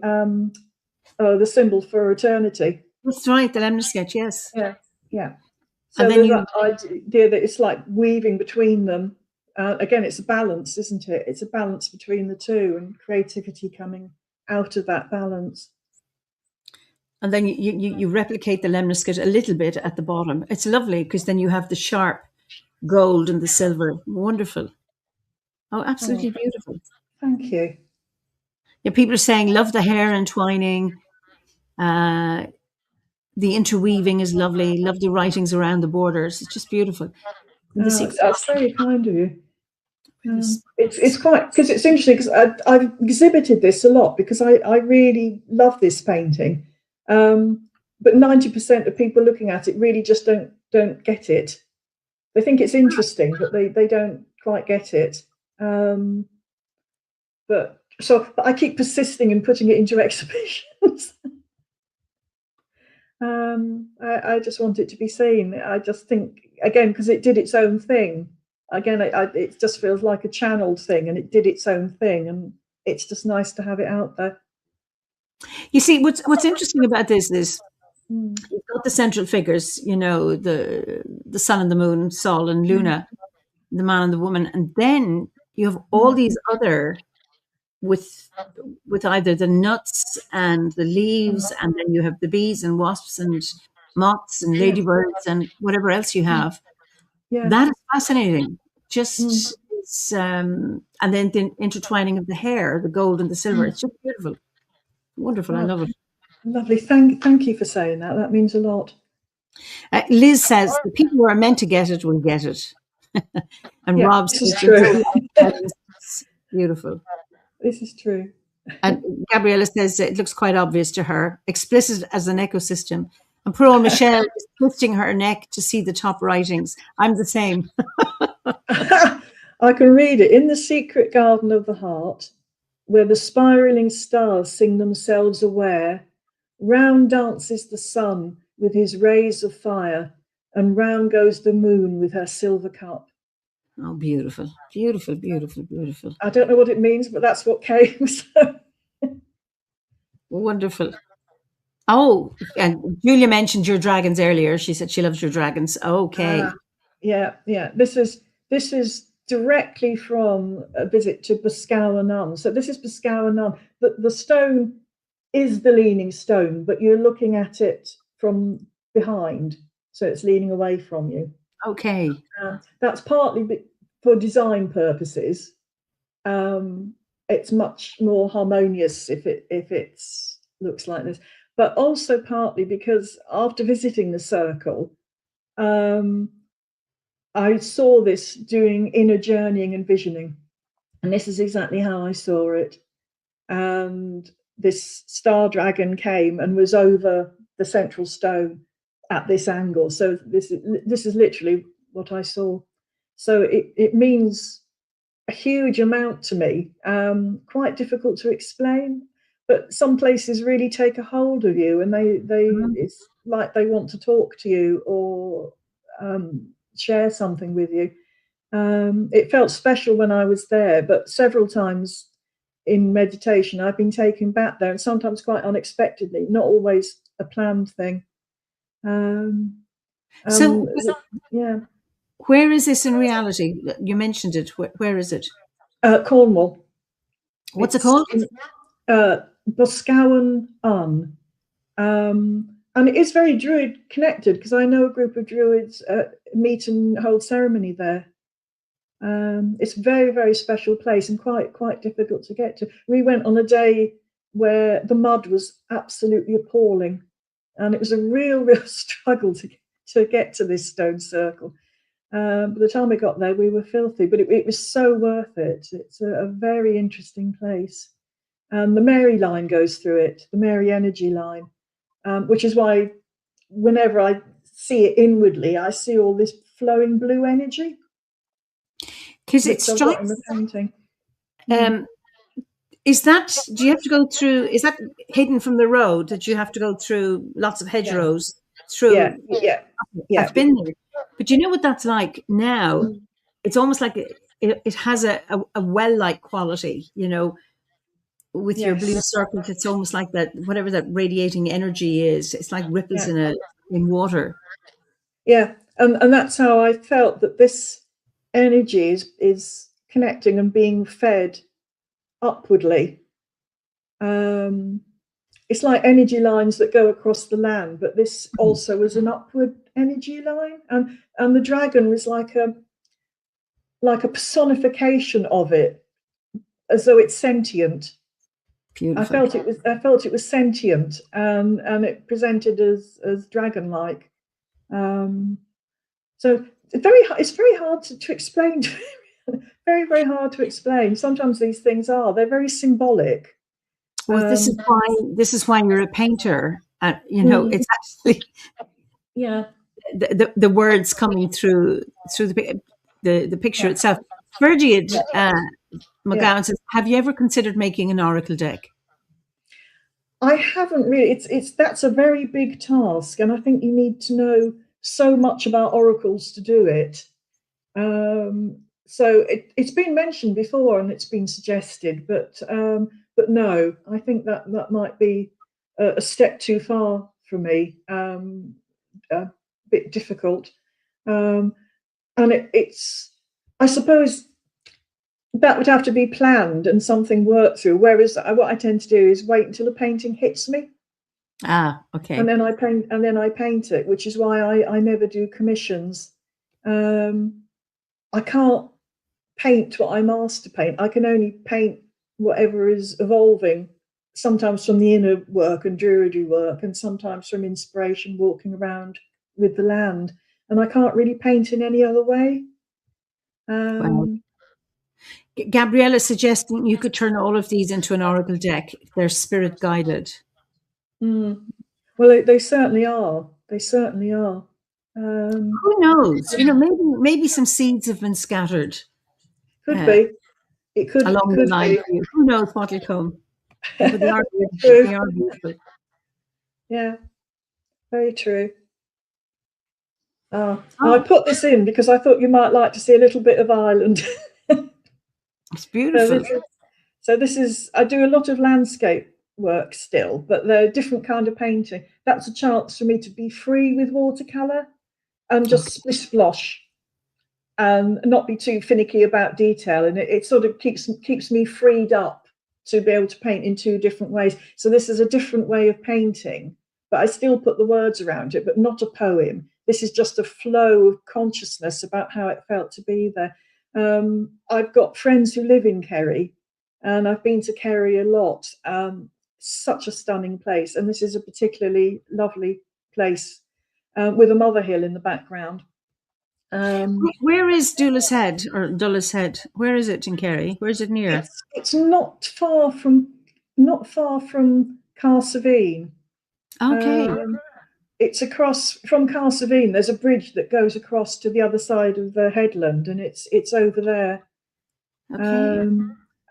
symbol for eternity.
That's right, the lemon sketch. Yes.
Yeah. So there's that idea that it's like weaving between them. Again, it's a balance, isn't it? It's a balance between the two, and creativity coming out of that balance.
And then you replicate the lemniscate a little bit at the bottom. It's lovely, because then you have the sharp gold and the silver. Wonderful. Oh, absolutely beautiful.
Thank you.
Yeah, people are saying love the hair entwining. The interweaving is lovely. Love the writings around the borders. It's just beautiful.
That's very kind of you. It's quite, because it's interesting, because I've exhibited this a lot, because I really love this painting. But 90% of people looking at it really just don't get it. They think it's interesting, but they don't quite get it. But I keep persisting in putting it into exhibitions. I just want it to be seen. I just think, again, because it did its own thing. Again, it just feels like a channeled thing, and it did its own thing, and it's just nice to have it out there.
You see, what's interesting about this is you've got the central figures, the sun and the moon, Sol and Luna, the man and the woman, and then you have all these other with either the nuts and the leaves, and then you have the bees and wasps and moths and ladybirds and whatever else you have.
Yeah.
That is fascinating. Just it's, and then the intertwining of the hair, the gold and the silver. It's just beautiful, wonderful. I love it.
Lovely. Thank you for saying that. That means a lot.
Liz says the people who are meant to get it will get it. And
Yeah,
Rob
this
says
is true.
it's beautiful.
This is true.
And Gabriella says it looks quite obvious to her, explicit as an ecosystem. And poor old Michelle is twisting her neck to see the top writings. I'm the same.
I can read it. In the secret garden of the heart, where the spiraling stars sing themselves aware, round dances the sun with his rays of fire, and round goes the moon with her silver cup.
Oh, beautiful, beautiful, beautiful, beautiful.
I don't know what it means, but that's what came. So.
Wonderful. Oh, and Julia mentioned your dragons earlier. She said she loves your dragons. Okay.
Yeah. This is directly from a visit to Boscawen Nunn. So this is Boscawen Nunn. The stone is the leaning stone, but you're looking at it from behind, so it's leaning away from you.
Okay.
That's partly for design purposes. It's much more harmonious if it looks like this, but also partly because after visiting the circle, I saw this doing inner journeying and visioning, and this is exactly how I saw it. And this star dragon came and was over the central stone at this angle. So this is literally what I saw. So it means a huge amount to me. Quite difficult to explain, but some places really take a hold of you, and it's like they want to talk to you or share something with you. It felt special when I was there, but several times in meditation I've been taken back there, and sometimes quite unexpectedly, not always a planned thing.
So
yeah.
Where is this in reality? You mentioned it. Where is it?
Cornwall.
What's it called?
Boscawen Nunn. And it is very Druid connected, because I know a group of Druids meet and hold ceremony there. It's a very, very special place, and quite difficult to get to. We went on a day where the mud was absolutely appalling, and it was a real struggle to get to this stone circle. By the time we got there, we were filthy, but it was so worth it. It's a very interesting place. The Mary line goes through it, the Mary energy line, which is why whenever I see it inwardly, I see all this flowing blue energy.
Because it strikes
in the painting.
Is that, do you have to go through, is that hidden from the road, that you have to go through lots of hedgerows?
Yeah.
I've been there. But you know what that's like now? It's almost like it has a well-like quality, you know, with your blue circles. It's almost like that, whatever that radiating energy is. It's like ripples in water.
Yeah, and that's how I felt, that this energy is connecting and being fed upwardly. It's like energy lines that go across the land, but this also was an upward energy line, and the dragon was like a personification of it, as though it's sentient.
Beautiful.
I felt it was sentient, and it presented as dragon-like. So it's very hard to explain. Very, very hard to explain. Sometimes these things they're very symbolic.
Well, this is why you're a painter. You know, it's actually the words coming through the picture itself. Ferdiad McGowan says, "Have you ever considered making an oracle deck?"
I haven't really. That's a very big task, and I think you need to know so much about oracles to do it. So it's been mentioned before, and it's been suggested, but no, I think that might be a step too far for me. A bit difficult, and it's. I suppose that would have to be planned and something worked through. Whereas what I tend to do is wait until a painting hits me.
Okay.
And then I paint it, which is why I never do commissions. I can't paint what I'm asked to paint. I can only paint whatever is evolving, sometimes from the inner work and druidry work, and sometimes from inspiration walking around with the land. And I can't really paint in any other way.
Well, Gabriella suggesting you could turn all of these into an oracle deck if they're spirit guided.
Well, they certainly are. They certainly are.
Who knows? Maybe some seeds have been scattered.
Could be. It could
along
could
the line.
be.
Who knows what'll come? But they are beautiful. They are beautiful.
Yeah, very true. I put this in because I thought you might like to see a little bit of Ireland.
It's beautiful.
So this is, I do a lot of landscape work still, but they're a different kind of painting. That's a chance for me to be free with watercolour and just splish splosh and not be too finicky about detail. And it sort of keeps me freed up to be able to paint in two different ways. So this is a different way of painting, but I still put the words around it, but not a poem. This is just a flow of consciousness about how it felt to be there. I've got friends who live in Kerry, and I've been to Kerry a lot. Such a stunning place, and this is a particularly lovely place with a mother hill in the background.
Where is Dulles Head or Dulles Head? Where is it in Kerry? Where is it near?
It's not far from Carsavine.
Okay.
It's across from Carsavine. There's a bridge that goes across to the other side of the headland, and it's over there.
Okay.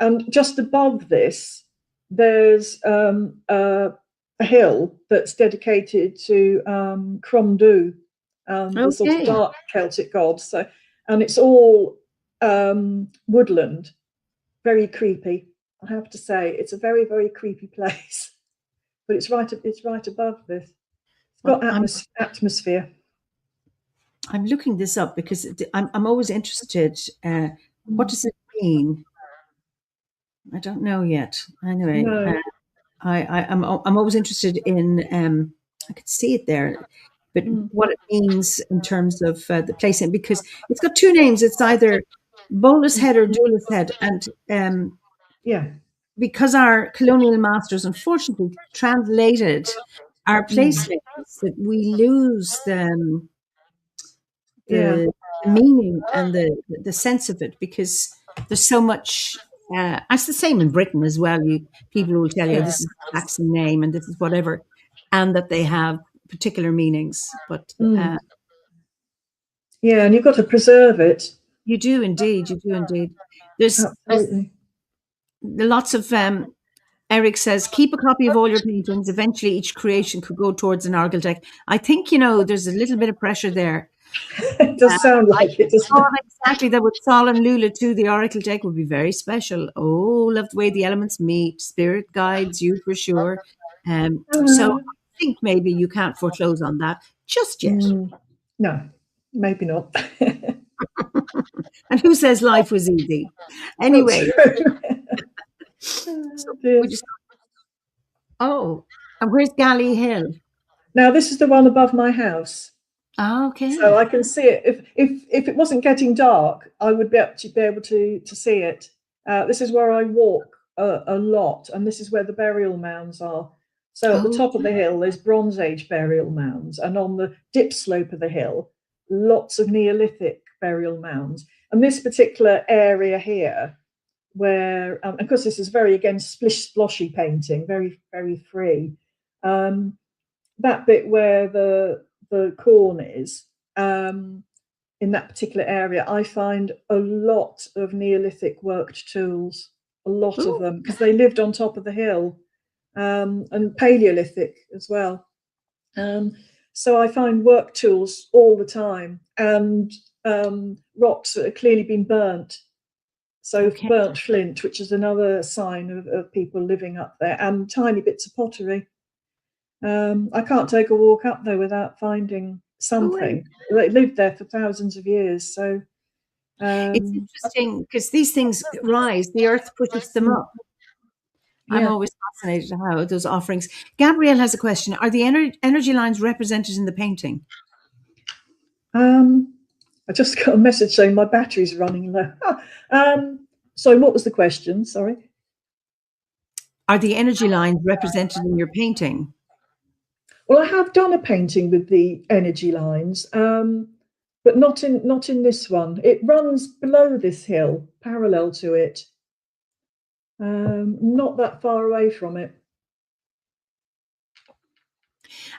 And just above this, there's a hill that's dedicated to Cromdu, the sort of dark Celtic god. So, and it's all woodland, very creepy. I have to say, it's a very, very creepy place. But it's right above this. It's got atmosphere.
I'm looking this up because I'm always interested. What does it mean? I don't know yet. Anyway,
No.
I'm always interested in. I could see it there, but what it means in terms of the placing, because it's got two names. It's either Bolus Head or Dulles Head, and
yeah,
because our colonial masters unfortunately translated our place names, that we lose the meaning and the sense of it, because there's so much. It's the same in Britain as well. People will tell you this is a Saxon name and this is whatever, and that they have particular meanings. But
yeah, and you've got to preserve it.
You do indeed. You do indeed. There's lots of. Eric says, keep a copy of all your paintings. Eventually, each creation could go towards an oracle deck. I think, there's a little bit of pressure there.
It does sound like it, doesn't it?
Exactly, that with Sol and Lula too, the oracle deck would be very special. Oh, love the way the elements meet. Spirit guides you for sure. So I think maybe you can't foreclose on that just yet.
No, maybe not.
And who says life was easy? Anyway. And where's Galley Hill?
Now this is the one above my house.
Okay.
So I can see it. If it wasn't getting dark, I would be able to see it. This is where I walk a lot, and this is where the burial mounds are. So at the top of the hill, there's Bronze Age burial mounds, and on the dip slope of the hill, lots of Neolithic burial mounds. And this particular area here, where, of course, this is very, again, splish-sploshy painting, very, very free. That bit where the corn is, in that particular area, I find a lot of Neolithic worked tools, a lot of them, because they lived on top of the hill, and Paleolithic as well. So I find work tools all the time, and rocks that have clearly been burnt. So burnt flint, which is another sign of people living up there, and tiny bits of pottery. I can't take a walk up there without finding something. They lived there for thousands of years, so
It's interesting because these things rise, the earth pushes them up. I'm
Yeah.
always fascinated how those offerings. Gabrielle has a question. Are the energy lines represented in the painting?
I just got a message saying my battery's running low. So what was the question? Sorry.
Are the energy lines represented in your painting?
Well, I have done a painting with the energy lines, but not in this one. It runs below this hill, parallel to it, not that far away from it.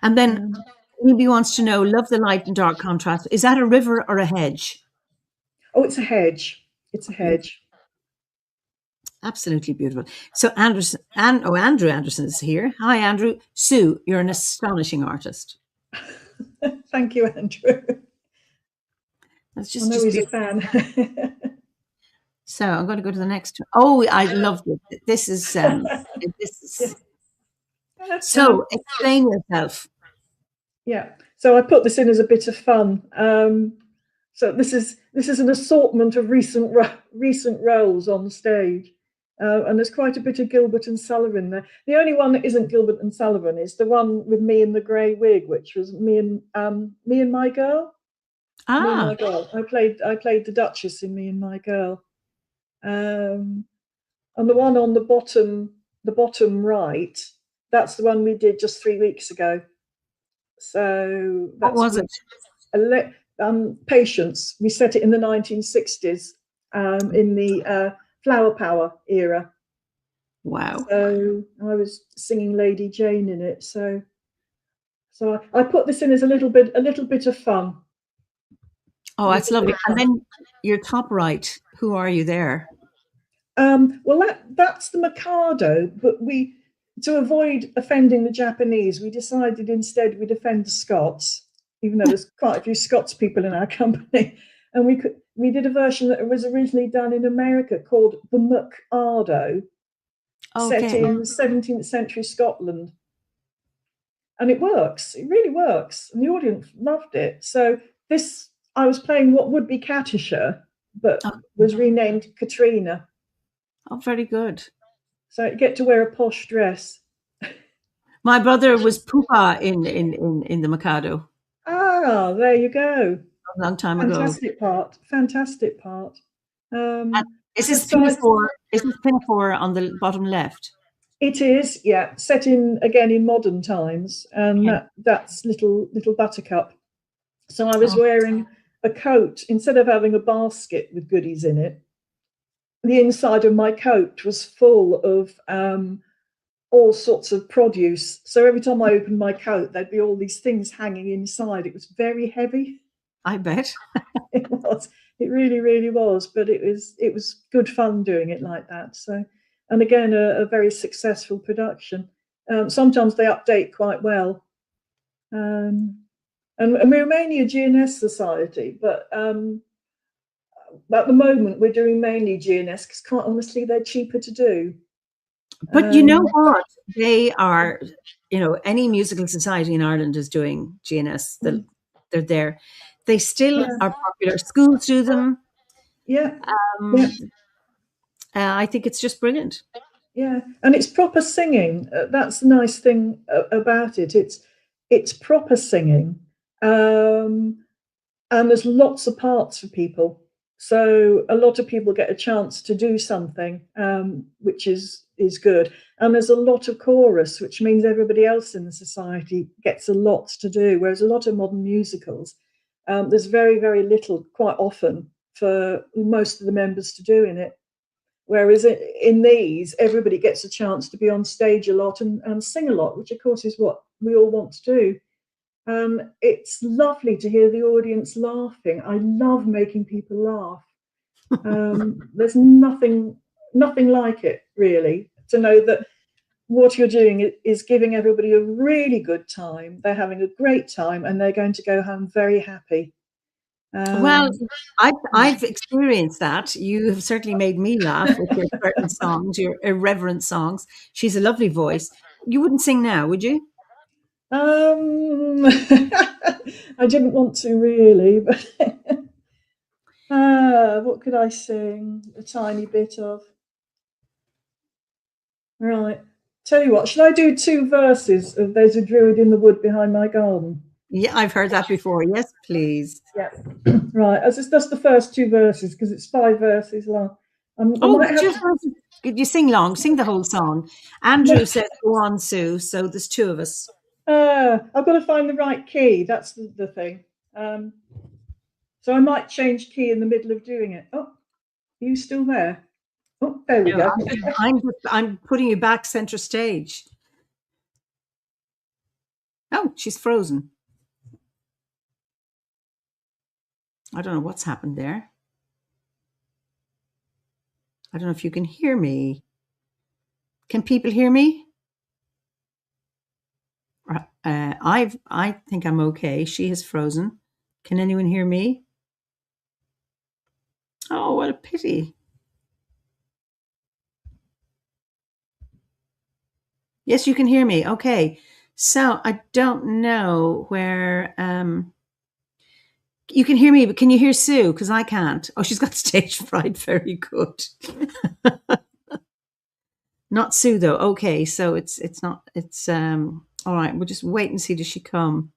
And then Libby wants to know, love the light and dark contrast. Is that a river or a hedge?
Oh, it's a hedge. It's a hedge.
Absolutely beautiful. So Andrew Anderson is here. Hi, Andrew. Sue, you're an astonishing artist.
Thank you, Andrew.
That's
I know
just
he's
beautiful.
a fan.
So I'm going to go to the next one. Oh, I loved it. This is so explain yourself.
Yeah. So I put this in as a bit of fun. So this is an assortment of recent roles on stage, and there's quite a bit of Gilbert and Sullivan there. The only one that isn't Gilbert and Sullivan is the one with me in the grey wig, which was me and my girl. Me and my girl. I played the Duchess in Me and My Girl. And the one on the bottom right, that's the one we did just 3 weeks ago. So
What was it?
Patience. We set it in the 1960s, in the Flower Power era.
Wow.
So I was singing Lady Jane in it. So I put this in as a little bit of fun.
Oh, that's lovely. And then your top right, who are you there?
Well, that's the Mikado, but to avoid offending the Japanese, we decided instead we'd offend the Scots, even though there's quite a few Scots people in our company. And we did a version that was originally done in America called the Mikado, set in 17th century Scotland. And it works. It really works. And the audience loved it. So I was playing what would be Katisha, but was renamed Katrina.
Oh, very good.
So you get to wear a posh dress.
My brother was Pupa in the Mikado.
Ah, there you go.
A long time
ago. Fantastic part.
Is this pinafore? Is this pinafore on the bottom left?
It is, yeah. Set in again in modern times, and that's little Buttercup. So I was wearing a coat instead of having a basket with goodies in it. The inside of my coat was full of all sorts of produce. So every time I opened my coat, there'd be all these things hanging inside. It was very heavy.
I bet.
It was. It really, really was. But it was good fun doing it like that. So, and again, a very successful production. Sometimes they update quite well. And we're mainly a GNS society, but at the moment we're doing mainly GNS because quite honestly, they're cheaper to do.
But you know what? They are, any musical society in Ireland is doing GNS. They're there. They still are popular. Schools do them.
Yeah.
I think it's just brilliant.
Yeah, and it's proper singing. That's the nice thing about it. It's proper singing, and there's lots of parts for people. So a lot of people get a chance to do something, which is good. And there's a lot of chorus, which means everybody else in the society gets a lot to do. Whereas a lot of modern musicals, there's very, very little, quite often, for most of the members to do in it. Whereas in these, everybody gets a chance to be on stage a lot and sing a lot, which of course is what we all want to do. It's lovely to hear the audience laughing. I love making people laugh. There's nothing like it, really, to know that what you're doing is giving everybody a really good time. They're having a great time and they're going to go home very happy.
Well, I've experienced that. You have certainly made me laugh with your certain songs, your irreverent songs. She's a lovely voice. You wouldn't sing now, would you?
I didn't want to really, but What could I sing? A tiny bit of. Right. Tell you what, should I do 2 verses of There's a Druid in the Wood Behind My Garden?
Yeah, I've heard that before. Yes, please.
Yeah. Right. That's the first 2 verses because it's 5 verses long. I
Oh,
might have to.
could you sing long? Sing the whole song. Andrew says, "Go on, Sue." So there's 2 of us.
I've got to find the right key. That's the thing. So I might change key in the middle of doing it. Oh, are you still there? Oh, there we go.
I'm putting you back center stage. Oh, she's frozen. I don't know what's happened there. I don't know if you can hear me. Can people hear me? I think I'm okay. She has frozen. Can anyone hear me? Oh, what a pity. Yes, you can hear me. Okay. So I don't know where you can hear me, but can you hear Sue? Because I can't. Oh, she's got stage fright. Very good. Not Sue though. Okay, so it's not all right, we'll just wait and see, does she come?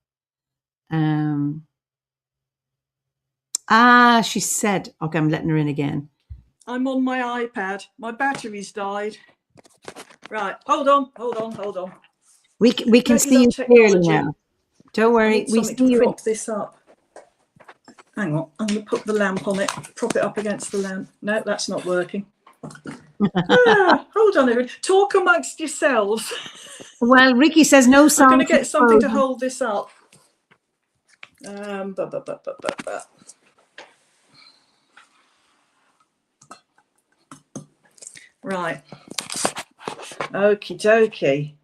She said, okay, I'm letting her in again.
I'm on my iPad. My battery's died. Right, hold on.
We can see you clearly now. Don't worry, we see you.
Prop this up. Hang on, I'm going to put the lamp on it. Prop it up against the lamp. No, that's not working. Hold on, everyone. Talk amongst yourselves.
Well, Ricky says no song.
I'm going to get something to hold this up. Right. Okie dokie.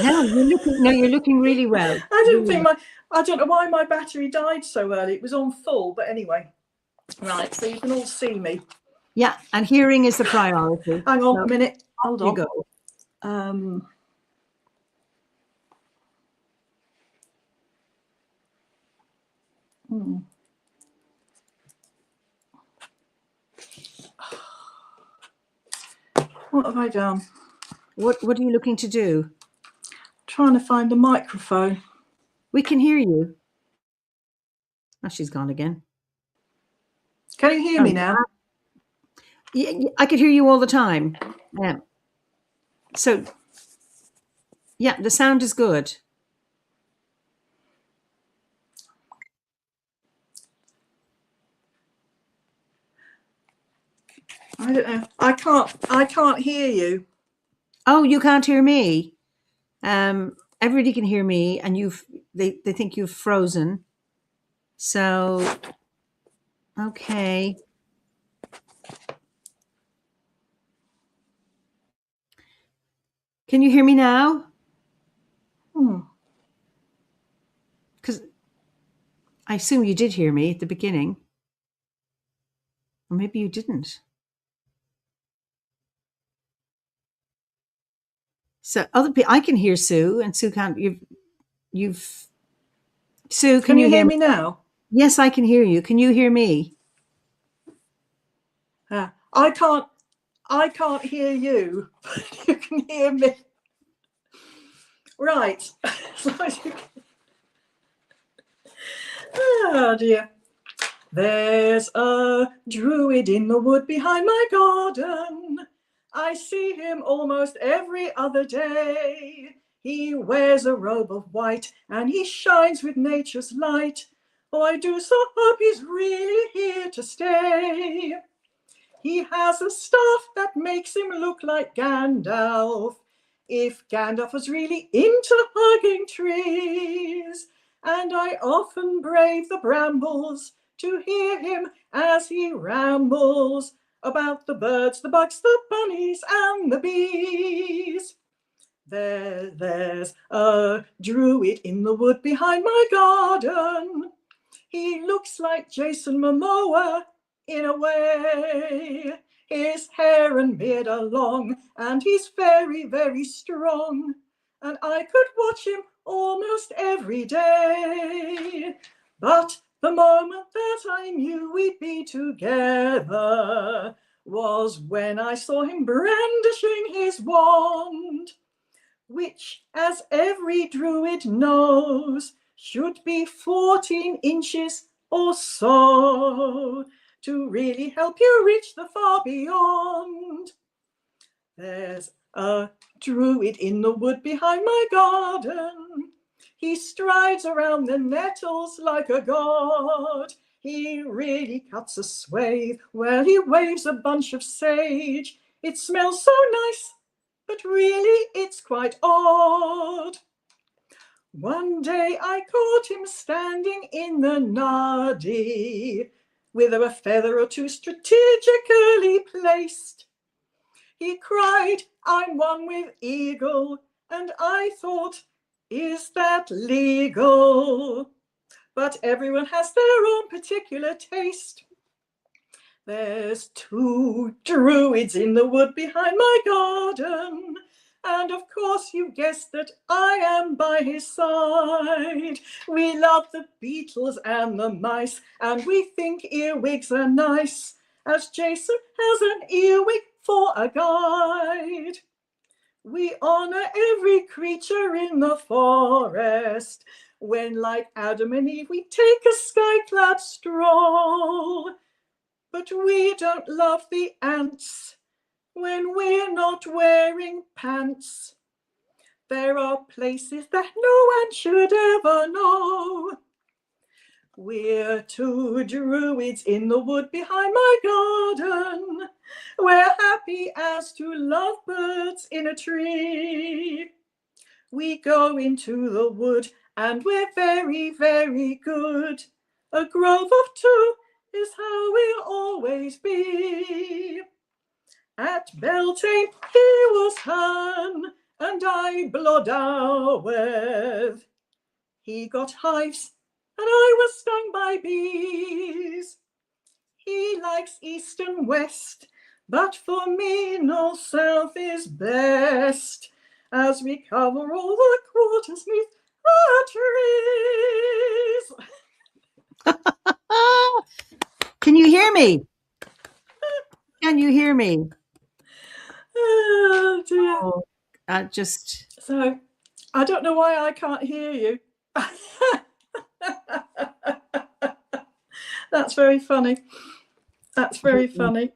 No, you're looking really well.
I don't know why my battery died so early. It was on full, but anyway. Right, so you can all see me.
Yeah, and hearing is the priority.
Hang on a minute. Hold on.
You go.
What have I done?
What are you looking to do?
Trying to find the microphone.
We can hear you. Oh, she's gone again.
Can you hear me now?
Yeah, I could hear you all the time. Yeah. So, yeah, the sound is good.
I don't know. I can't hear you.
Oh, you can't hear me. Everybody can hear me, and they think you've frozen. So, okay. Can you hear me now? Because I assume you did hear me at the beginning. Or maybe you didn't. So other people, I can hear Sue, and Sue can't. Sue, can you
hear me now?
Yes, I can hear you. Can you hear me?
I can't hear you. You can hear me. Right. Oh dear. There's a druid in the wood behind my garden. I see him almost every other day. He wears a robe of white and he shines with nature's light. Oh, I do so hope he's really here to stay. He has a staff that makes him look like Gandalf. If Gandalf was really into hugging trees, and I often brave the brambles to hear him as he rambles about the birds, the bugs, the bunnies, and the bees. There's a druid in the wood behind my garden. He looks like Jason Momoa in a way. His hair and beard are long, and he's very, very strong. And I could watch him almost every day. But The moment that I knew we'd be together was when I saw him brandishing his wand, which, as every druid knows, should be 14 inches or so to really help you reach the far beyond. There's a druid in the wood behind my garden. He strides around the nettles like a god. He really cuts a swathe where he waves a bunch of sage. It smells so nice, but really it's quite odd. One day I caught him standing in the nardie, with a feather or two strategically placed. He cried, "I'm one with eagle," and I thought, is that legal? But everyone has their own particular taste. There's 2 druids in the wood behind my garden, and of course you guessed that I am by his side. We love the beetles and the mice, and we think earwigs are nice, as Jason has an earwig for a guide. We honor every creature in the forest, when, like Adam and Eve, we take a sky-clad stroll. But we don't love the ants when we're not wearing pants. There are places that no one should ever know. We're 2 druids in the wood behind my garden. We're happy as 2 lovebirds in a tree. We go into the wood and we're very, very good. A grove of 2 is how we'll always be. At Beltane he was Hun, and I Blodawedd. He got hives, and I was stung by bees. He likes east and west, but for me north south is best, as we cover all the quarters 'neath the trees.
Can you hear me? Can you hear me?
Oh dear.
Oh,
So, I don't know why I can't hear you. That's very funny. That's very funny.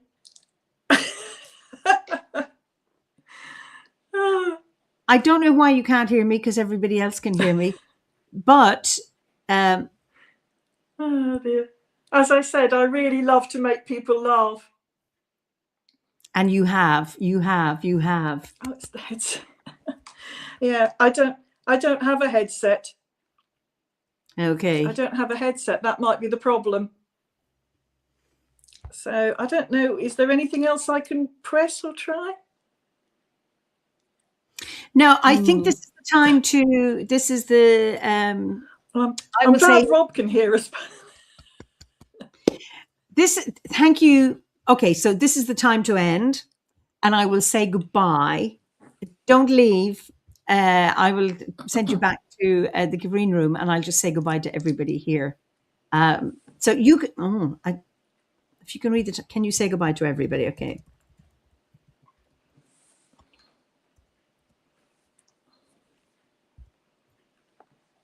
I don't know why you can't hear me, because everybody else can hear me. But
oh dear. As I said, I really love to make people laugh.
And you have.
Oh, it's yeah, I don't have a headset.
Okay.
I don't have a headset. That might be the problem. So I don't know. Is there anything else I can press or try?
No, I think this is the time to. This is the.
I'm glad Rob can hear us.
Thank you. Okay, so this is the time to end, and I will say goodbye. Don't leave. I will send you back to the green room, and I'll just say goodbye to everybody here. So you can. If you can read it, can you say goodbye to everybody? Okay.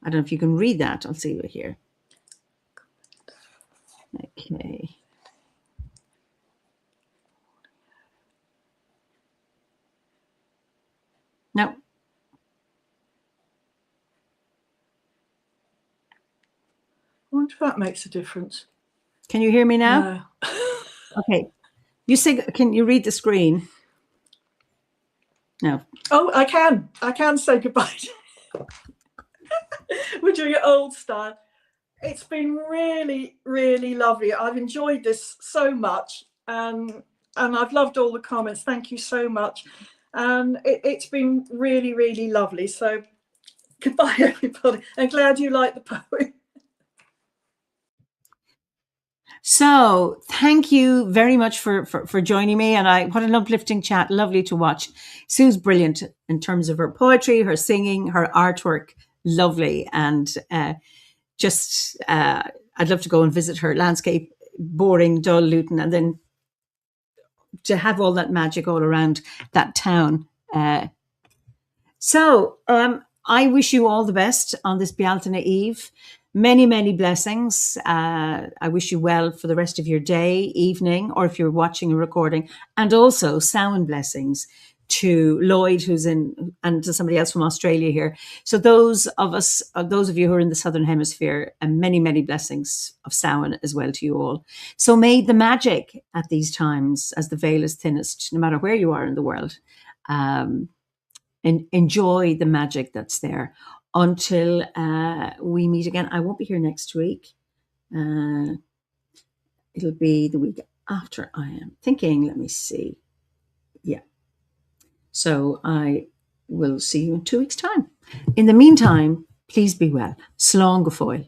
I don't know if you can read that. I'll see you here. Okay. No. I
wonder if that makes a difference.
Can you hear me now?
No.
Okay. You say, can you read the screen? No.
Oh, I can. I can say goodbye. We're doing it old style. It's been really, really lovely. I've enjoyed this so much, and I've loved all the comments. Thank you so much. And it's been really, really lovely. So goodbye, everybody. I'm glad you liked the poem.
So thank you very much for joining me. And what an uplifting chat. Lovely to watch. Sue's brilliant in terms of her poetry, her singing, her artwork. Lovely. And I'd love to go and visit her landscape, boring, dull Luton, and then to have all that magic all around that town. So I wish you all the best on this Bealtaine Eve. Many, many blessings. I wish you well for the rest of your day, evening, or if you're watching a recording, and also sound blessings to Lloyd, who's in, and to somebody else from Australia here. So those of you who are in the Southern Hemisphere, and many, many blessings of Samhain as well to you all. So may the magic at these times, as the veil is thinnest, no matter where you are in the world, and enjoy the magic that's there until we meet again. I won't be here next week. It'll be the week after, I am thinking. Let me see. Yeah. So I will see you in 2 weeks' time. In the meantime, please be well. Slán go fóill.